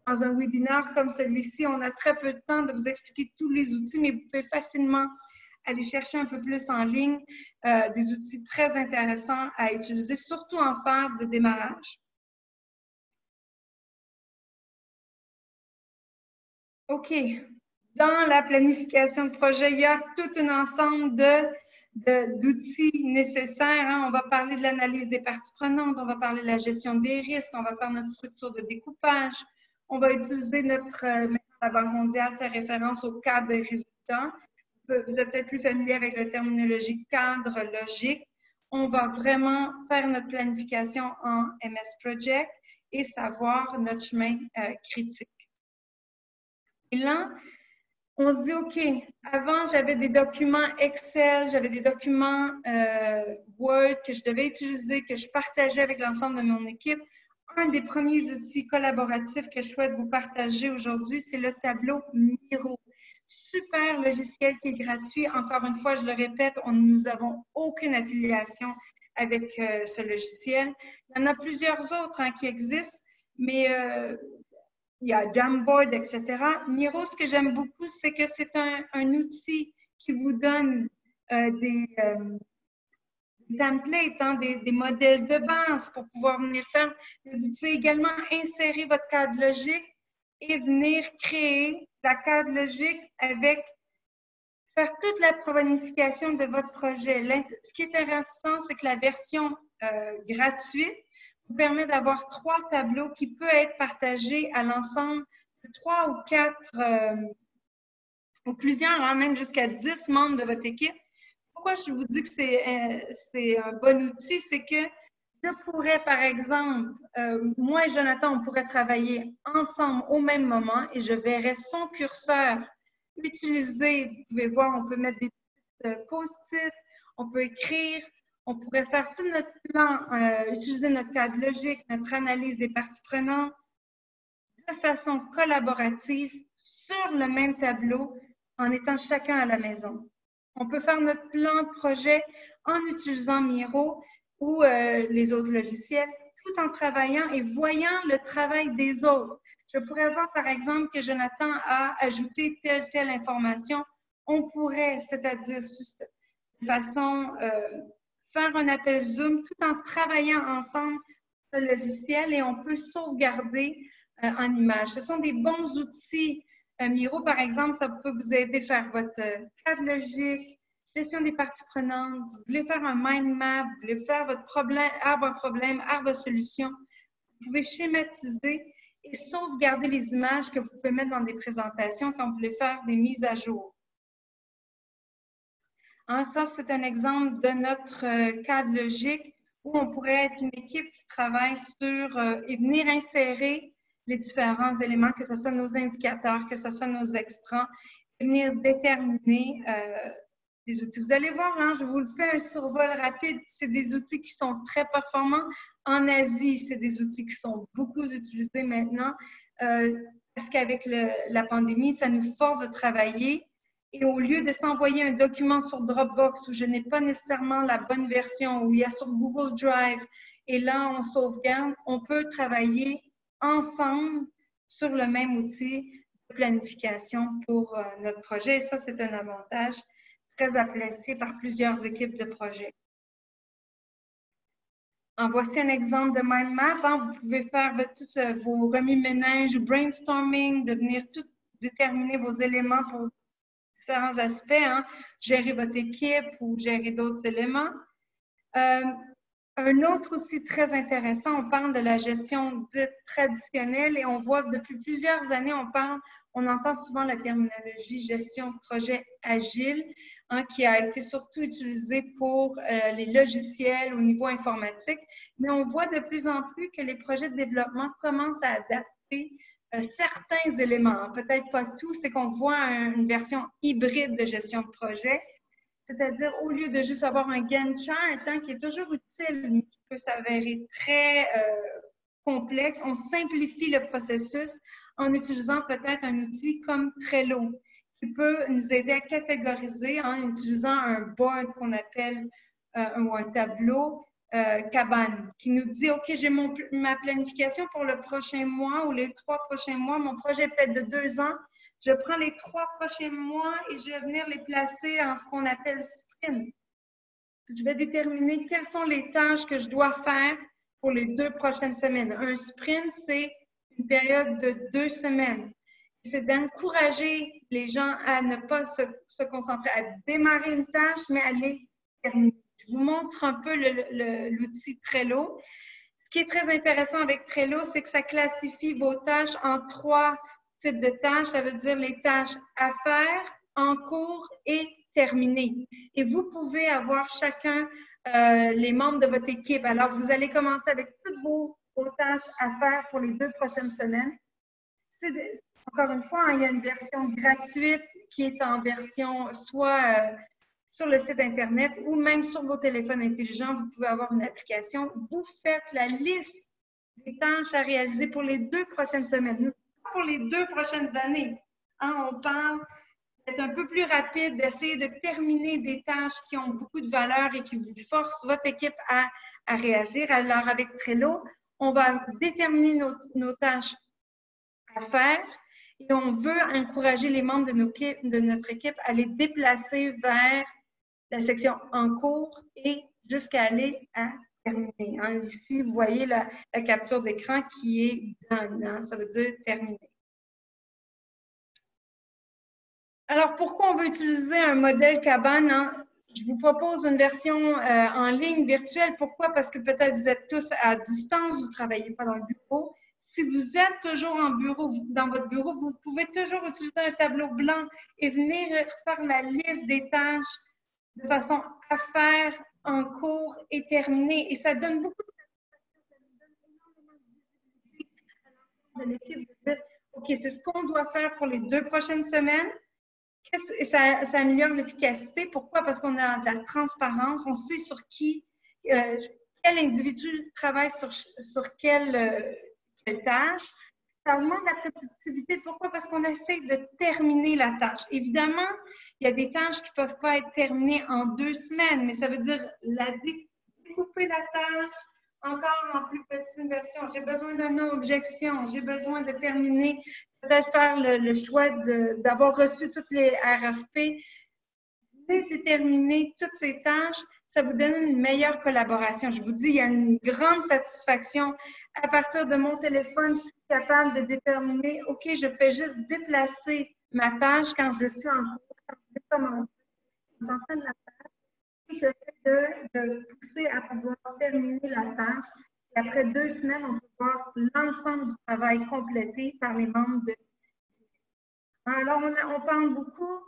dans un webinaire comme celui-ci, on a très peu de temps de vous expliquer tous les outils, mais vous pouvez facilement aller chercher un peu plus en ligne des outils très intéressants à utiliser, surtout en phase de démarrage. OK. Dans la planification de projet, il y a tout un ensemble d'outils nécessaires. Hein. On va parler de l'analyse des parties prenantes, on va parler de la gestion des risques, on va faire notre structure de découpage, on va utiliser notre méthode de la Banque mondiale, faire référence au cadre des résultats. Vous êtes peut-être plus familier avec la terminologie cadre logique. On va vraiment faire notre planification en MS Project et savoir notre chemin critique. Et là, on se dit, OK, avant, j'avais des documents Excel, j'avais des documents Word que je devais utiliser, que je partageais avec l'ensemble de mon équipe. un des premiers outils collaboratifs que je souhaite vous partager aujourd'hui, c'est le tableau Miro. Super logiciel qui est gratuit. Encore une fois, je le répète, nous n'avons aucune affiliation avec ce logiciel. Il y en a plusieurs autres qui existent, mais il y a Jamboard, etc. Miro, ce que j'aime beaucoup, c'est que c'est un outil qui vous donne des templates, des modèles de base pour pouvoir venir faire. Vous pouvez également insérer votre cadre logique et venir créer la cadre logique avec faire toute la planification de votre projet. Ce qui est intéressant, c'est que la version gratuite vous permet d'avoir 3 tableaux qui peuvent être partagés à l'ensemble de 3 ou 4 ou plusieurs, même jusqu'à 10 membres de votre équipe. Pourquoi je vous dis que c'est un bon outil? C'est que je pourrais, par exemple, moi et Jonathan, on pourrait travailler ensemble au même moment et je verrais son curseur utiliser. Vous pouvez voir, on peut mettre des post-it, on peut écrire, on pourrait faire tout notre plan, utiliser notre cadre logique, notre analyse des parties prenantes de façon collaborative sur le même tableau en étant chacun à la maison. On peut faire notre plan de projet en utilisant Miro ou les autres logiciels, tout en travaillant et voyant le travail des autres. Je pourrais voir, par exemple, que Jonathan a ajouté telle information. On pourrait, c'est-à-dire de façon, faire un appel Zoom tout en travaillant ensemble sur le logiciel et on peut sauvegarder en image. Ce sont des bons outils. Miro, par exemple, ça peut vous aider à faire votre cadre logique, gestion des parties prenantes, vous voulez faire un mind map, vous voulez faire votre arbre à problème, arbre à solution. Vous pouvez schématiser et sauvegarder les images que vous pouvez mettre dans des présentations quand vous voulez faire des mises à jour. Ça, c'est un exemple de notre cadre logique où on pourrait être une équipe qui travaille sur et venir insérer les différents éléments, que ce soit nos indicateurs, que ce soit nos extrants, et venir déterminer les outils. Vous allez voir, je vous le fais un survol rapide. C'est des outils qui sont très performants. En Asie, c'est des outils qui sont beaucoup utilisés maintenant parce qu'avec la pandémie, ça nous force de travailler. Et au lieu de s'envoyer un document sur Dropbox où je n'ai pas nécessairement la bonne version, où il y a sur Google Drive, et là, on sauvegarde, on peut travailler ensemble sur le même outil de planification pour notre projet. Et ça, c'est un avantage très apprécié par plusieurs équipes de projet. Voici un exemple de mind map. Vous pouvez faire tous vos remue-ménages ou brainstorming, de venir tout déterminer vos éléments pour différents aspects, gérer votre équipe ou gérer d'autres éléments. Un autre aussi très intéressant, on parle de la gestion dite traditionnelle et on voit que depuis plusieurs années, on entend souvent la terminologie gestion de projet agile, qui a été surtout utilisée pour les logiciels au niveau informatique, mais on voit de plus en plus que les projets de développement commencent à adapter certains éléments, peut-être pas tous, c'est qu'on voit une version hybride de gestion de projet. C'est-à-dire, au lieu de juste avoir un Gantt chart, qui est toujours utile, mais qui peut s'avérer très complexe, on simplifie le processus en utilisant peut-être un outil comme Trello, qui peut nous aider à catégoriser en utilisant un board qu'on appelle un tableau Kanban, qui nous dit, OK, j'ai ma planification pour le prochain mois ou les 3 prochains mois, mon projet est peut-être de 2 ans. Je prends les 3 prochains mois et je vais venir les placer en ce qu'on appelle sprint. Je vais déterminer quelles sont les tâches que je dois faire pour les 2 prochaines semaines. Un sprint, c'est une période de 2 semaines. C'est d'encourager les gens à ne pas se concentrer, à démarrer une tâche, mais à les terminer. Je vous montre un peu l'outil Trello. Ce qui est très intéressant avec Trello, c'est que ça classifie vos tâches en 3 types de tâches. Ça veut dire les tâches à faire, en cours et terminées. Et vous pouvez avoir chacun les membres de votre équipe. Alors, vous allez commencer avec toutes vos tâches à faire pour les 2 prochaines semaines. Encore une fois, il y a une version gratuite qui est en version soit sur le site Internet ou même sur vos téléphones intelligents, vous pouvez avoir une application. Vous faites la liste des tâches à réaliser pour les 2 prochaines semaines, pas pour les 2 prochaines années. Hein, on parle d'être un peu plus rapide, d'essayer de terminer des tâches qui ont beaucoup de valeur et qui vous forcent votre équipe à réagir. Alors, avec Trello, on va déterminer nos tâches à faire et on veut encourager les membres de notre équipe à les déplacer vers la section en cours et jusqu'à aller à terminer. Hein. Ici, vous voyez la capture d'écran qui est done. Hein. Ça veut dire terminé. Alors, pourquoi on veut utiliser un modèle Kanban? Hein? Je vous propose une version en ligne virtuelle. Pourquoi? Parce que peut-être vous êtes tous à distance, vous ne travaillez pas dans le bureau. Si vous êtes toujours en bureau, dans votre bureau, vous pouvez toujours utiliser un tableau blanc et venir faire la liste des tâches de façon à faire en cours et terminer. Et ça donne beaucoup de l'équipe de dire, OK, c'est ce qu'on doit faire pour les 2 prochaines semaines. Et ça améliore l'efficacité. Pourquoi? Parce qu'on a de la transparence, on sait sur quel individu travaille sur quelle tâche. Ça augmente la productivité. Pourquoi? Parce qu'on essaie de terminer la tâche. Évidemment, il y a des tâches qui ne peuvent pas être terminées en 2 semaines, mais ça veut dire découper la tâche encore en plus petite version. J'ai besoin d'un non-objection. J'ai besoin de terminer, peut-être faire le choix d'avoir reçu toutes les RFP. Déterminer toutes ces tâches, ça vous donne une meilleure collaboration. Je vous dis, il y a une grande satisfaction. À partir de mon téléphone, je suis capable de déterminer, OK, je fais juste déplacer ma tâche quand je suis en cours, quand je vais commencer, quand j'en fais de la tâche, et j'essaie de pousser à pouvoir terminer la tâche. Et après 2 semaines, on peut voir l'ensemble du travail complété par les membres de. Alors, on parle beaucoup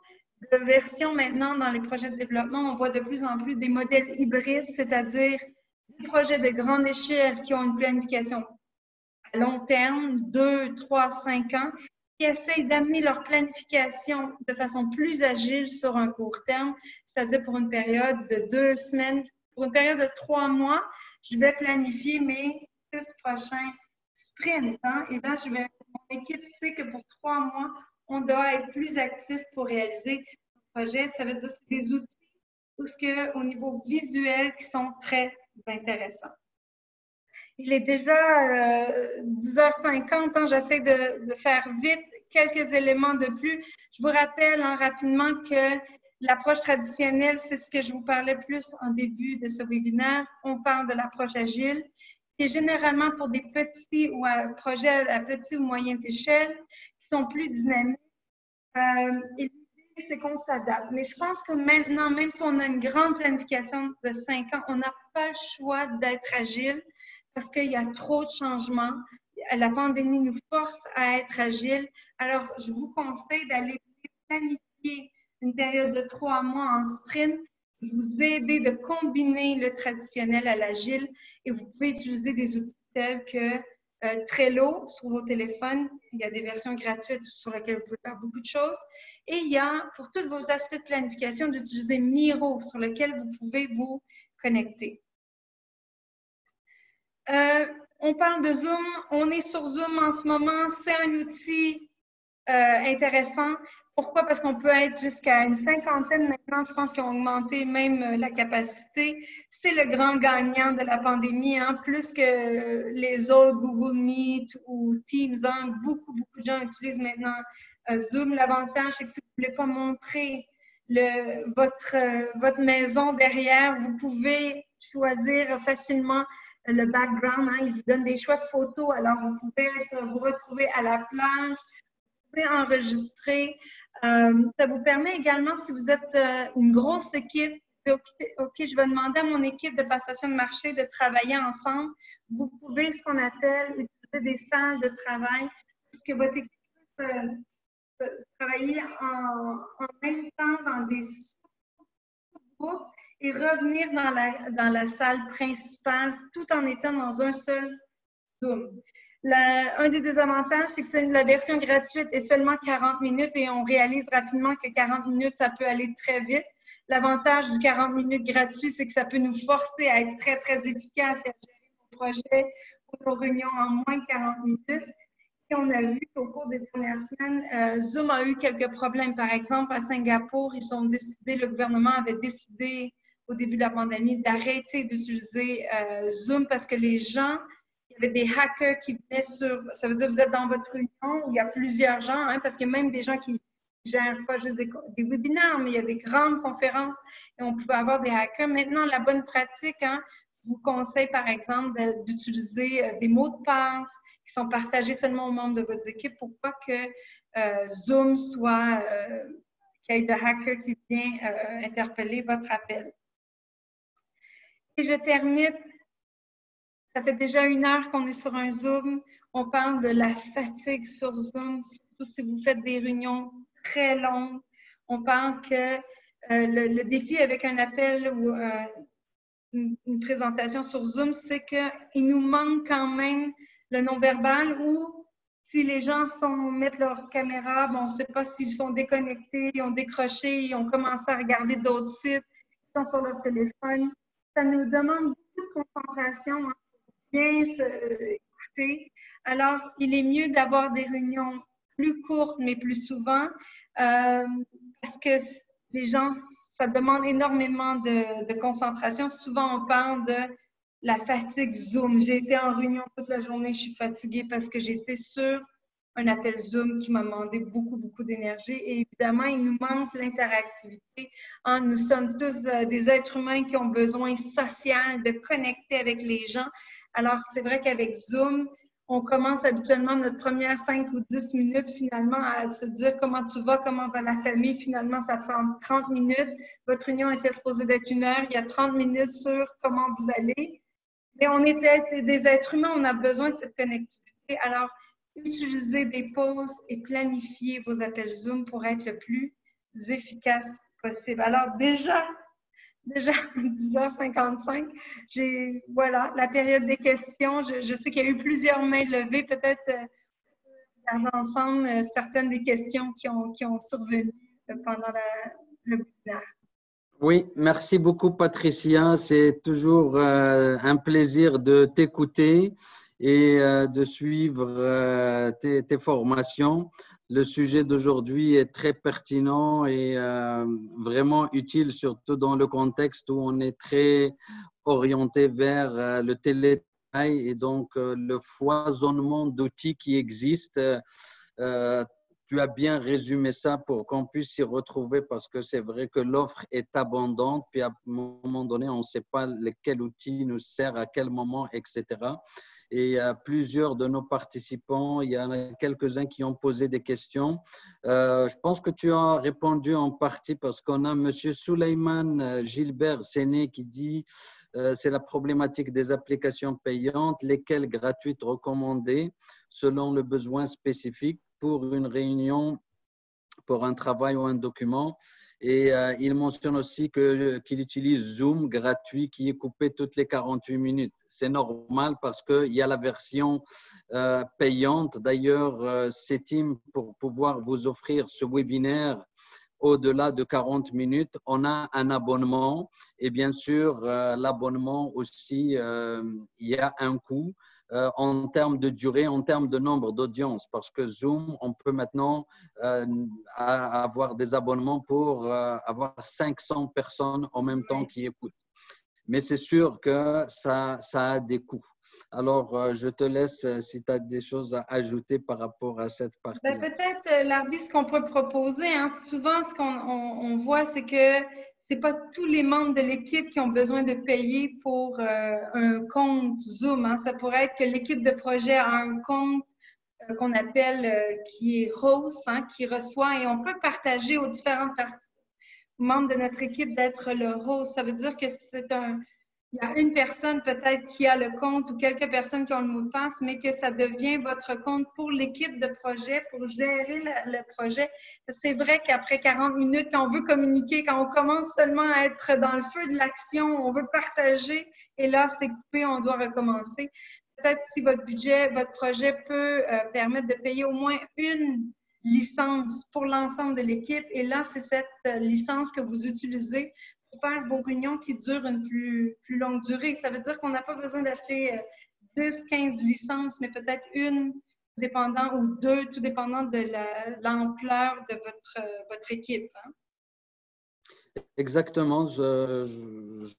de versions maintenant dans les projets de développement. On voit de plus en plus des modèles hybrides, c'est-à-dire des projets de grande échelle qui ont une planification à long terme, 2, 3, 5 ans, qui essayent d'amener leur planification de façon plus agile sur un court terme, c'est-à-dire pour une période de 2 semaines, pour une période de 3 mois, je vais planifier mes 6 prochains sprints. Hein? Et là, mon équipe sait que pour 3 mois, on doit être plus actif pour réaliser le projet. Ça veut dire que c'est des outils au niveau visuel qui sont très intéressants. Il est déjà 10h50, hein, j'essaie de faire vite quelques éléments de plus. Je vous rappelle rapidement que l'approche traditionnelle, c'est ce que je vous parlais plus en début de ce webinaire. On parle de l'approche agile, qui est généralement pour des petits projets à petite ou moyenne échelle, qui sont plus dynamiques. Et l'idée, c'est qu'on s'adapte. Mais je pense que maintenant, même si on a une grande planification de 5 ans, on n'a pas le choix d'être agile parce qu'il y a trop de changements. La pandémie nous force à être agile. Alors, je vous conseille d'aller planifier une période de 3 mois en sprint, vous aider de combiner le traditionnel à l'agile et vous pouvez utiliser des outils tels que Trello sur vos téléphones. Il y a des versions gratuites sur lesquelles vous pouvez faire beaucoup de choses. Et il y a, pour tous vos aspects de planification, d'utiliser Miro sur lequel vous pouvez vous connecter. On parle de Zoom. On est sur Zoom en ce moment. C'est un outil intéressant. Pourquoi? Parce qu'on peut être jusqu'à une 50aine maintenant. Je pense qu'ils ont augmenté même la capacité. C'est le grand gagnant de la pandémie, hein, plus que les autres, Google Meet ou Teams. Hein. Beaucoup de gens utilisent maintenant Zoom. L'avantage, c'est que si vous ne voulez pas montrer votre maison derrière, vous pouvez choisir facilement le background. Hein. Il vous donne des choix de photos. Alors, vous pouvez vous retrouver à la plage, vous pouvez enregistrer. Ça vous permet également, si vous êtes une grosse équipe, OK, je vais demander à mon équipe de passation de marché de travailler ensemble. Vous pouvez, ce qu'on appelle, utiliser des salles de travail, puisque votre équipe peut travailler en même temps dans des sous-groupes et revenir dans la salle principale tout en étant dans un seul Zoom. Un des désavantages, c'est que la version gratuite est seulement 40 minutes et on réalise rapidement que 40 minutes, ça peut aller très vite. L'avantage du 40 minutes gratuit, c'est que ça peut nous forcer à être très, très efficace et à gérer nos projets nos réunions en moins de 40 minutes. Et on a vu qu'au cours des dernières semaines, Zoom a eu quelques problèmes. Par exemple, à Singapour, le gouvernement avait décidé au début de la pandémie d'arrêter d'utiliser Zoom parce que les gens, il y avait des hackers qui venaient ça veut dire que vous êtes dans votre réunion, il y a plusieurs gens, hein, parce qu'il y a même des gens qui gèrent pas juste des webinaires, mais il y a des grandes conférences et on pouvait avoir des hackers. Maintenant, la bonne pratique, hein, je vous conseille par exemple d'utiliser des mots de passe qui sont partagés seulement aux membres de votre équipe pour pas que Zoom soit, qu'il y ait de hacker qui vient interpeller votre appel. Et je termine. Ça fait déjà 1 heure qu'on est sur un Zoom. On parle de la fatigue sur Zoom, surtout si vous faites des réunions très longues. On parle que le défi avec un appel ou une présentation sur Zoom, c'est qu'il nous manque quand même le non-verbal ou si les gens mettent leur caméra, bon, on ne sait pas s'ils sont déconnectés, ils ont décroché, ils ont commencé à regarder d'autres sites, ils sont sur leur téléphone. Ça nous demande beaucoup de concentration, hein, pour bien s'écouter. Alors, il est mieux d'avoir des réunions plus courtes, mais plus souvent, parce que les gens, ça demande énormément de concentration. Souvent, on parle de la fatigue Zoom. J'ai été en réunion toute la journée, je suis fatiguée parce que j'étais sur un appel Zoom qui m'a demandé beaucoup, beaucoup d'énergie. Et évidemment, il nous manque l'interactivité. Hein, nous sommes tous des êtres humains qui ont besoin social, de connecter avec les gens. Alors, c'est vrai qu'avec Zoom, on commence habituellement notre première 5 ou 10 minutes finalement à se dire comment tu vas, comment va la famille. Finalement, ça prend 30 minutes. Votre réunion était supposée d'être 1 heure. Il y a 30 minutes sur comment vous allez. Mais on est des êtres humains, on a besoin de cette connectivité. Alors, utilisez des pauses et planifiez vos appels Zoom pour être le plus efficace possible. Alors, déjà 10h55, voilà, la période des questions. Je sais qu'il y a eu plusieurs mains levées. Peut-être regarder ensemble certaines des questions qui ont survenu pendant le webinaire. Oui, merci beaucoup Patricia. C'est toujours un plaisir de t'écouter et de suivre tes formations. Le sujet d'aujourd'hui est très pertinent et vraiment utile, surtout dans le contexte où on est très orienté vers le télétravail et donc le foisonnement d'outils qui existent. Tu as bien résumé ça pour qu'on puisse s'y retrouver parce que c'est vrai que l'offre est abondante, puis à un moment donné, on ne sait pas quel outil nous sert à quel moment, etc. Et plusieurs de nos participants, il y en a quelques-uns qui ont posé des questions. Je pense que tu as répondu en partie parce qu'on a M. Souleymane Gilbert Séné qui dit c'est la problématique des applications payantes, lesquelles gratuites recommandées selon le besoin spécifique pour une réunion, pour un travail ou un document. Et il mentionne aussi qu'il utilise Zoom gratuit qui est coupé toutes les 48 minutes. C'est normal parce qu'il y a la version payante. D'ailleurs, CETIM, pour pouvoir vous offrir ce webinaire au-delà de 40 minutes, on a un abonnement. Et bien sûr, l'abonnement aussi, il y a un coût. En termes de durée, en termes de nombre d'audiences, parce que Zoom, on peut maintenant avoir des abonnements pour avoir 500 personnes en même temps qui écoutent. Mais c'est sûr que ça a des coûts. Alors, je te laisse si tu as des choses à ajouter par rapport à cette partie. Peut-être, Larbi, ce qu'on peut proposer, hein, souvent, ce qu'on voit, c'est que ce n'est pas tous les membres de l'équipe qui ont besoin de payer pour un compte Zoom. Hein. Ça pourrait être que l'équipe de projet a un compte qu'on appelle qui est host, hein, qui reçoit, et on peut partager aux différentes parties membres de notre équipe d'être le host. Ça veut dire que il y a une personne peut-être qui a le compte ou quelques personnes qui ont le mot de passe, mais que ça devient votre compte pour l'équipe de projet, pour gérer le projet. C'est vrai qu'après 40 minutes, quand on veut communiquer, quand on commence seulement à être dans le feu de l'action, on veut partager et là, c'est coupé, on doit recommencer. Peut-être si votre budget, votre projet peut permettre de payer au moins une licence pour l'ensemble de l'équipe et là, c'est cette licence que vous utilisez faire vos réunions qui durent une plus longue durée. Ça veut dire qu'on n'a pas besoin d'acheter 10, 15 licences, mais peut-être une, dépendant, ou deux, tout dépendant de l'ampleur de votre équipe. Hein? Exactement. Je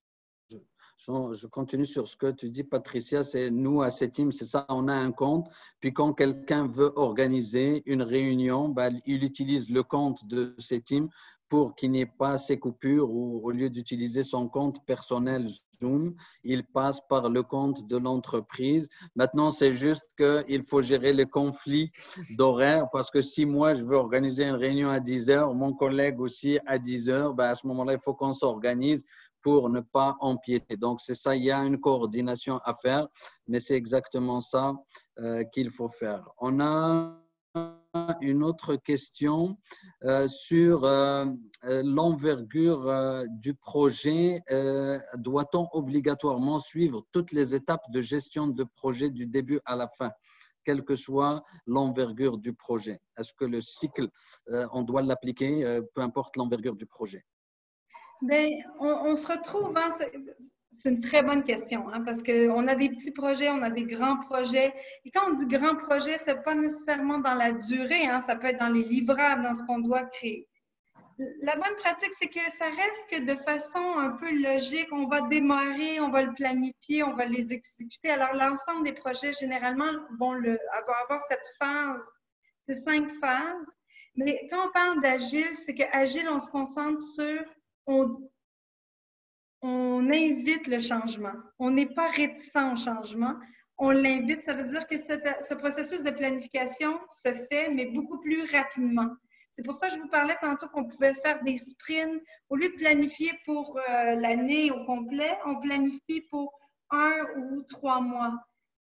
continue sur ce que tu dis, Patricia. C'est nous, à CETIM, c'est ça, on a un compte. Puis quand quelqu'un veut organiser une réunion, ben, il utilise le compte de CETIM pour qu'il n'y ait pas ces coupures ou au lieu d'utiliser son compte personnel Zoom, il passe par le compte de l'entreprise. Maintenant, c'est juste qu'il faut gérer les conflits d'horaire parce que si moi, je veux organiser une réunion à 10 heures, mon collègue aussi à 10 heures, ben, à ce moment-là, il faut qu'on s'organise pour ne pas empiéter. Donc, c'est ça, il y a une coordination à faire, mais c'est exactement ça qu'il faut faire. On a une autre question sur l'envergure du projet. Doit-on obligatoirement suivre toutes les étapes de gestion de projet du début à la fin, quelle que soit l'envergure du projet? Est-ce que le cycle, on doit l'appliquer, peu importe l'envergure du projet? Bien, on se retrouve, hein, c'est une très bonne question, hein, parce qu'on a des petits projets, on a des grands projets. Et quand on dit grand projet, ce n'est pas nécessairement dans la durée, hein, ça peut être dans les livrables, dans ce qu'on doit créer. La bonne pratique, c'est que ça reste que de façon un peu logique, on va démarrer, on va le planifier, on va les exécuter. Alors, l'ensemble des projets, généralement, vont avoir cette phase, ces 5 phases. Mais quand on parle d'agile, c'est qu'agile, on se concentre sur, on invite le changement. On n'est pas réticent au changement. On l'invite. Ça veut dire que ce processus de planification se fait, mais beaucoup plus rapidement. C'est pour ça que je vous parlais tantôt qu'on pouvait faire des sprints. Au lieu de planifier pour l'année au complet, on planifie pour 1 ou 3 mois.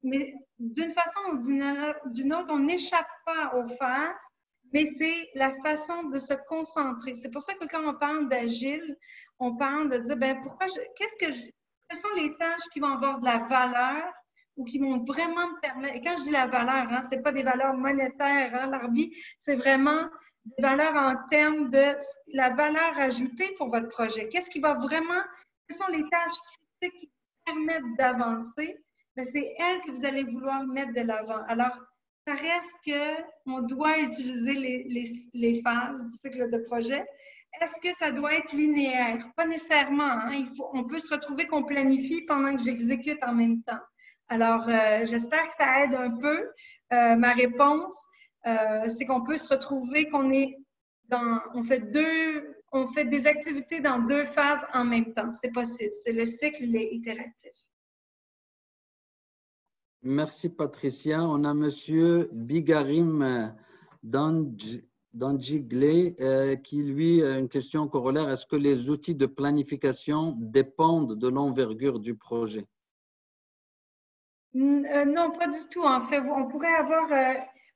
Mais d'une façon ou d'une autre, on n'échappe pas aux phases, mais c'est la façon de se concentrer. C'est pour ça que quand on parle d'agile, on parle de dire, ben pourquoi, quelles sont les tâches qui vont avoir de la valeur ou qui vont vraiment me permettre, et quand je dis la valeur, hein, ce n'est pas des valeurs monétaires, hein, l'ARBI, c'est vraiment des valeurs en termes de la valeur ajoutée pour votre projet. Qu'est-ce qui va vraiment, quelles sont les tâches critiques qui permettent d'avancer? Ben, c'est elles que vous allez vouloir mettre de l'avant. Alors, ça reste qu'on doit utiliser les phases du cycle de projet. Est-ce que ça doit être linéaire? Pas nécessairement. Hein? On peut se retrouver qu'on planifie pendant que j'exécute en même temps. Alors, j'espère que ça aide un peu. Ma réponse, c'est qu'on peut se retrouver on fait des activités dans 2 phases en même temps. C'est possible. C'est le cycle, il est itératif. Merci, Patricia. On a Monsieur Bigarim Danjiglé qui, lui, a une question corollaire. Est-ce que les outils de planification dépendent de l'envergure du projet? Non, pas du tout. En fait, on pourrait avoir…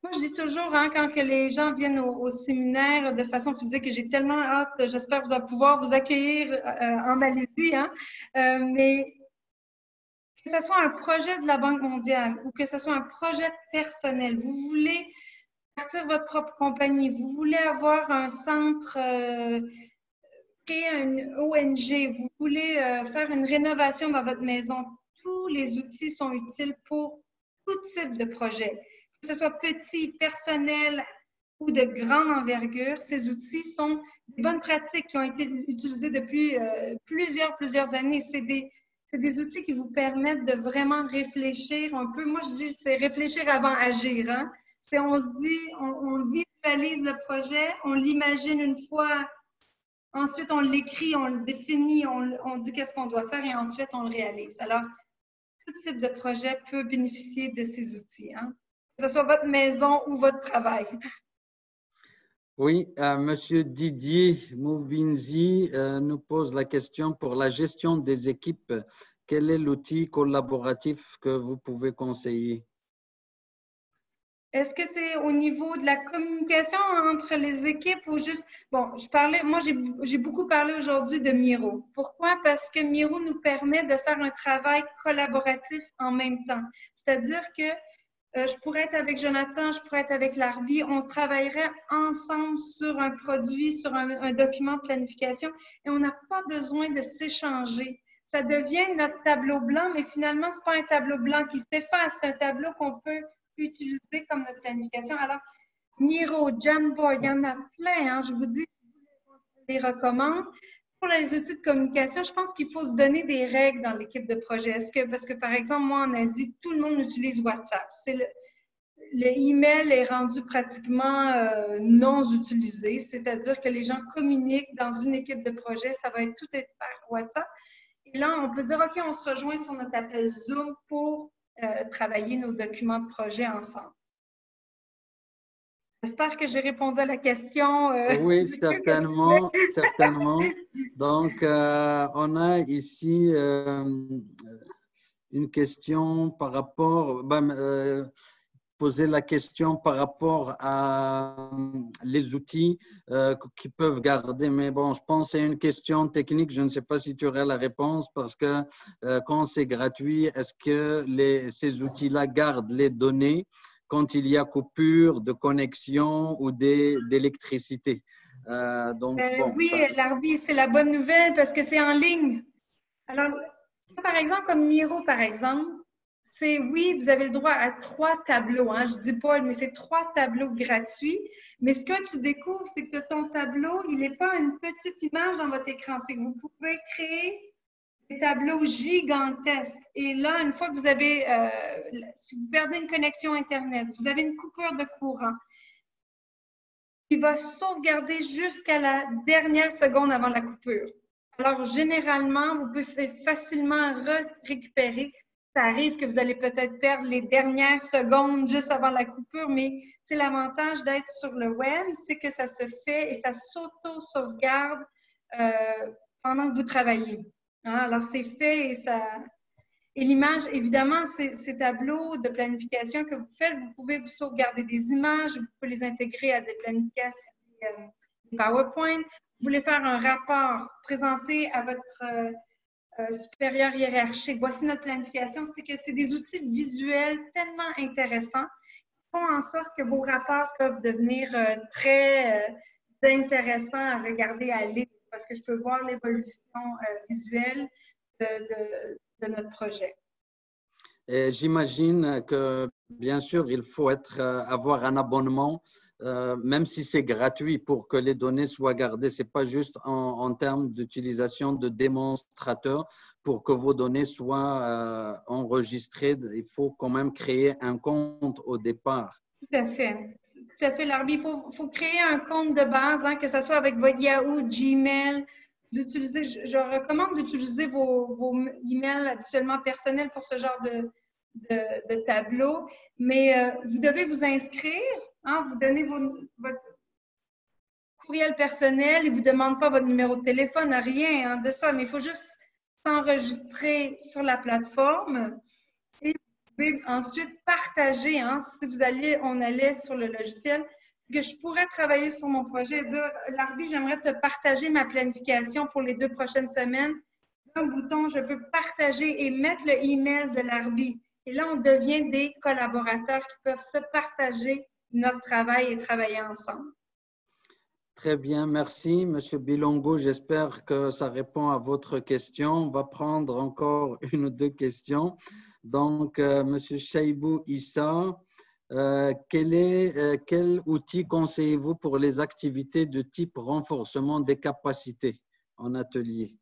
moi, je dis toujours, hein, quand que les gens viennent au séminaire de façon physique, et j'ai tellement hâte, j'espère pouvoir vous accueillir en Malaisie, hein, mais que ce soit un projet de la Banque mondiale ou que ce soit un projet personnel, vous voulez partir votre propre compagnie, vous voulez avoir un centre, créer une ONG, vous voulez faire une rénovation dans votre maison, tous les outils sont utiles pour tout type de projet. Que ce soit petit, personnel ou de grande envergure, ces outils sont des bonnes pratiques qui ont été utilisées depuis plusieurs années. C'est des outils qui vous permettent de vraiment réfléchir un peu. Moi, je dis c'est réfléchir avant agir. Hein? On se dit, on visualise le projet, on l'imagine une fois, ensuite on l'écrit, on le définit, on dit qu'est-ce qu'on doit faire et ensuite on le réalise. Alors, tout type de projet peut bénéficier de ces outils, hein? Que ce soit votre maison ou votre travail. Oui, Monsieur Didier Moubinzi nous pose la question pour la gestion des équipes. Quel est l'outil collaboratif que vous pouvez conseiller? Est-ce que c'est au niveau de la communication entre les équipes ou juste… Bon, moi j'ai beaucoup parlé aujourd'hui de Miro. Pourquoi? Parce que Miro nous permet de faire un travail collaboratif en même temps. C'est-à-dire que je pourrais être avec Jonathan, je pourrais être avec l'ARBI, on travaillerait ensemble sur un produit, sur un document de planification et on n'a pas besoin de s'échanger. ça devient notre tableau blanc, mais finalement, ce n'est pas un tableau blanc qui s'efface, c'est un tableau qu'on peut utiliser comme notre planification. Alors, Miro, Jamboard, il y en a plein, hein, je vous dis, je les recommande. Pour les outils de communication, je pense qu'il faut se donner des règles dans l'équipe de projet. Parce que, par exemple, moi, en Asie, tout le monde utilise WhatsApp. Le email est rendu pratiquement non utilisé, c'est-à-dire que les gens communiquent dans une équipe de projet, ça va tout être par WhatsApp. Et là, on peut dire, OK, on se rejoint sur notre appel Zoom pour travailler nos documents de projet ensemble. J'espère que j'ai répondu à la question. Oui, certainement, certainement. Donc, on a ici une question par rapport, poser la question par rapport à les outils qui peuvent garder. Mais bon, je pense que c'est une question technique. Je ne sais pas si tu aurais la réponse parce que quand c'est gratuit, est-ce que ces outils-là gardent les données quand il y a coupure de connexion ou d'électricité? Oui, Larbi, c'est la bonne nouvelle parce que c'est en ligne. Alors, par exemple, comme Miro, par exemple, oui, vous avez le droit à 3 tableaux. Hein, je dis pas, mais c'est 3 tableaux gratuits. Mais ce que tu découvres, c'est que ton tableau, il n'est pas une petite image dans votre écran. C'est que vous pouvez créer des tableaux gigantesques. Et là, une fois que vous avez, si vous perdez une connexion Internet, vous avez une coupure de courant, il va sauvegarder jusqu'à la dernière seconde avant la coupure. Alors, généralement, vous pouvez facilement récupérer. Ça arrive que vous allez peut-être perdre les dernières secondes juste avant la coupure, mais c'est l'avantage d'être sur le web, c'est que ça se fait et ça s'auto-sauvegarde pendant que vous travaillez. Hein? Alors, c'est fait et l'image, évidemment, ces tableaux de planification que vous faites, vous pouvez vous sauvegarder des images, vous pouvez les intégrer à des planifications, des PowerPoint. Vous voulez faire un rapport présenté à votre supérieur hiérarchique. Voici notre planification. C'est que c'est des outils visuels tellement intéressants qui font en sorte que vos rapports peuvent devenir très intéressants à regarder à lire parce que je peux voir l'évolution visuelle de notre projet. J'imagine que, bien sûr, il faut avoir un abonnement, même si c'est gratuit, pour que les données soient gardées. Ce n'est pas juste en termes d'utilisation de démonstrateurs. Pour que vos données soient enregistrées, il faut quand même créer un compte au départ. Tout à fait. Tout à fait, Larbi. Il faut créer un compte de base, hein, que ce soit avec votre Yahoo, Gmail. Je recommande d'utiliser vos emails habituellement personnels pour ce genre de tableau, mais vous devez vous inscrire, hein, vous donnez votre courriel personnel, il ne vous demande pas votre numéro de téléphone, rien hein, de ça, mais il faut juste s'enregistrer sur la plateforme et vous pouvez ensuite partager, hein, si on allait sur le logiciel, que je pourrais travailler sur mon projet et dire, Larbi, j'aimerais te partager ma planification pour les 2 prochaines semaines. Un bouton, je peux partager et mettre le email de Larbi. Et là, on devient des collaborateurs qui peuvent se partager notre travail et travailler ensemble. Très bien, merci. Monsieur Bilongo, j'espère que ça répond à votre question. On va prendre encore 1 ou 2 questions. Donc, Monsieur Chaibou Issa, quel outil conseillez-vous pour les activités de type renforcement des capacités en atelier?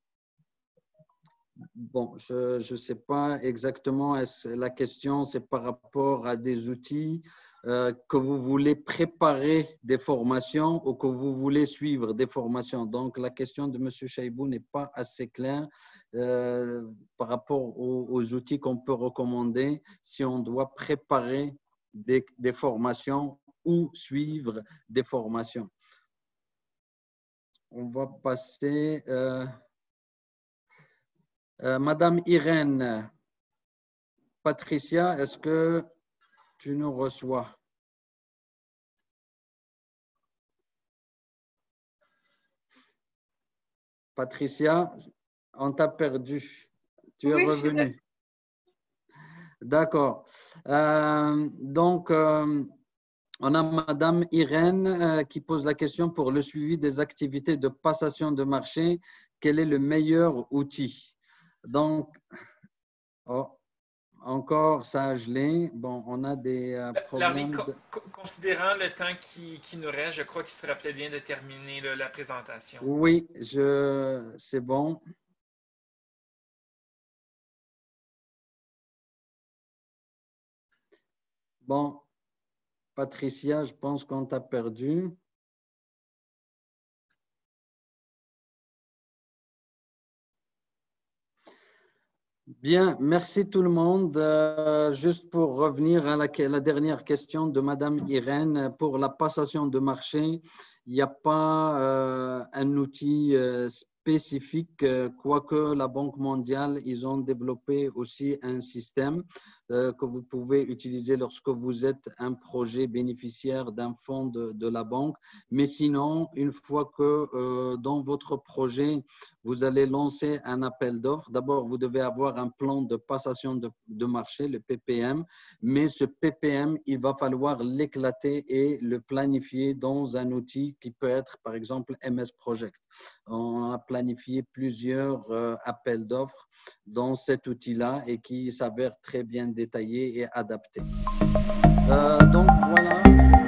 Bon, je ne sais pas exactement, la question c'est par rapport à des outils que vous voulez préparer des formations ou que vous voulez suivre des formations. Donc, la question de M. Chaibou n'est pas assez claire par rapport aux outils qu'on peut recommander si on doit préparer des formations ou suivre des formations. On va passer… Madame Irène, Patricia, est-ce que tu nous reçois? Patricia, on t'a perdu. Tu es revenue. D'accord. Donc, on a Madame Irène qui pose la question pour le suivi des activités de passation de marché. Quel est le meilleur outil? Donc, oh, encore ça a gelé. Bon, on a des Larry, problèmes. considérant le temps qui nous reste, je crois qu'il se rappelait bien de terminer la présentation. Oui, c'est bon. Bon, Patricia, je pense qu'on t'a perdu. Bien, merci tout le monde. Juste pour revenir à la dernière question de Madame Irène, pour la passation de marché, il n'y a pas un outil spécifique, quoique la Banque mondiale, ils ont développé aussi un système que vous pouvez utiliser lorsque vous êtes un projet bénéficiaire d'un fonds de la banque. Mais sinon, une fois que dans votre projet, vous allez lancer un appel d'offres. D'abord, vous devez avoir un plan de passation de marché, le PPM, mais ce PPM, il va falloir l'éclater et le planifier dans un outil qui peut être, par exemple, MS Project. On a planifié plusieurs appels d'offres dans cet outil-là et qui s'avère très bien détaillé et adapté. Donc, voilà.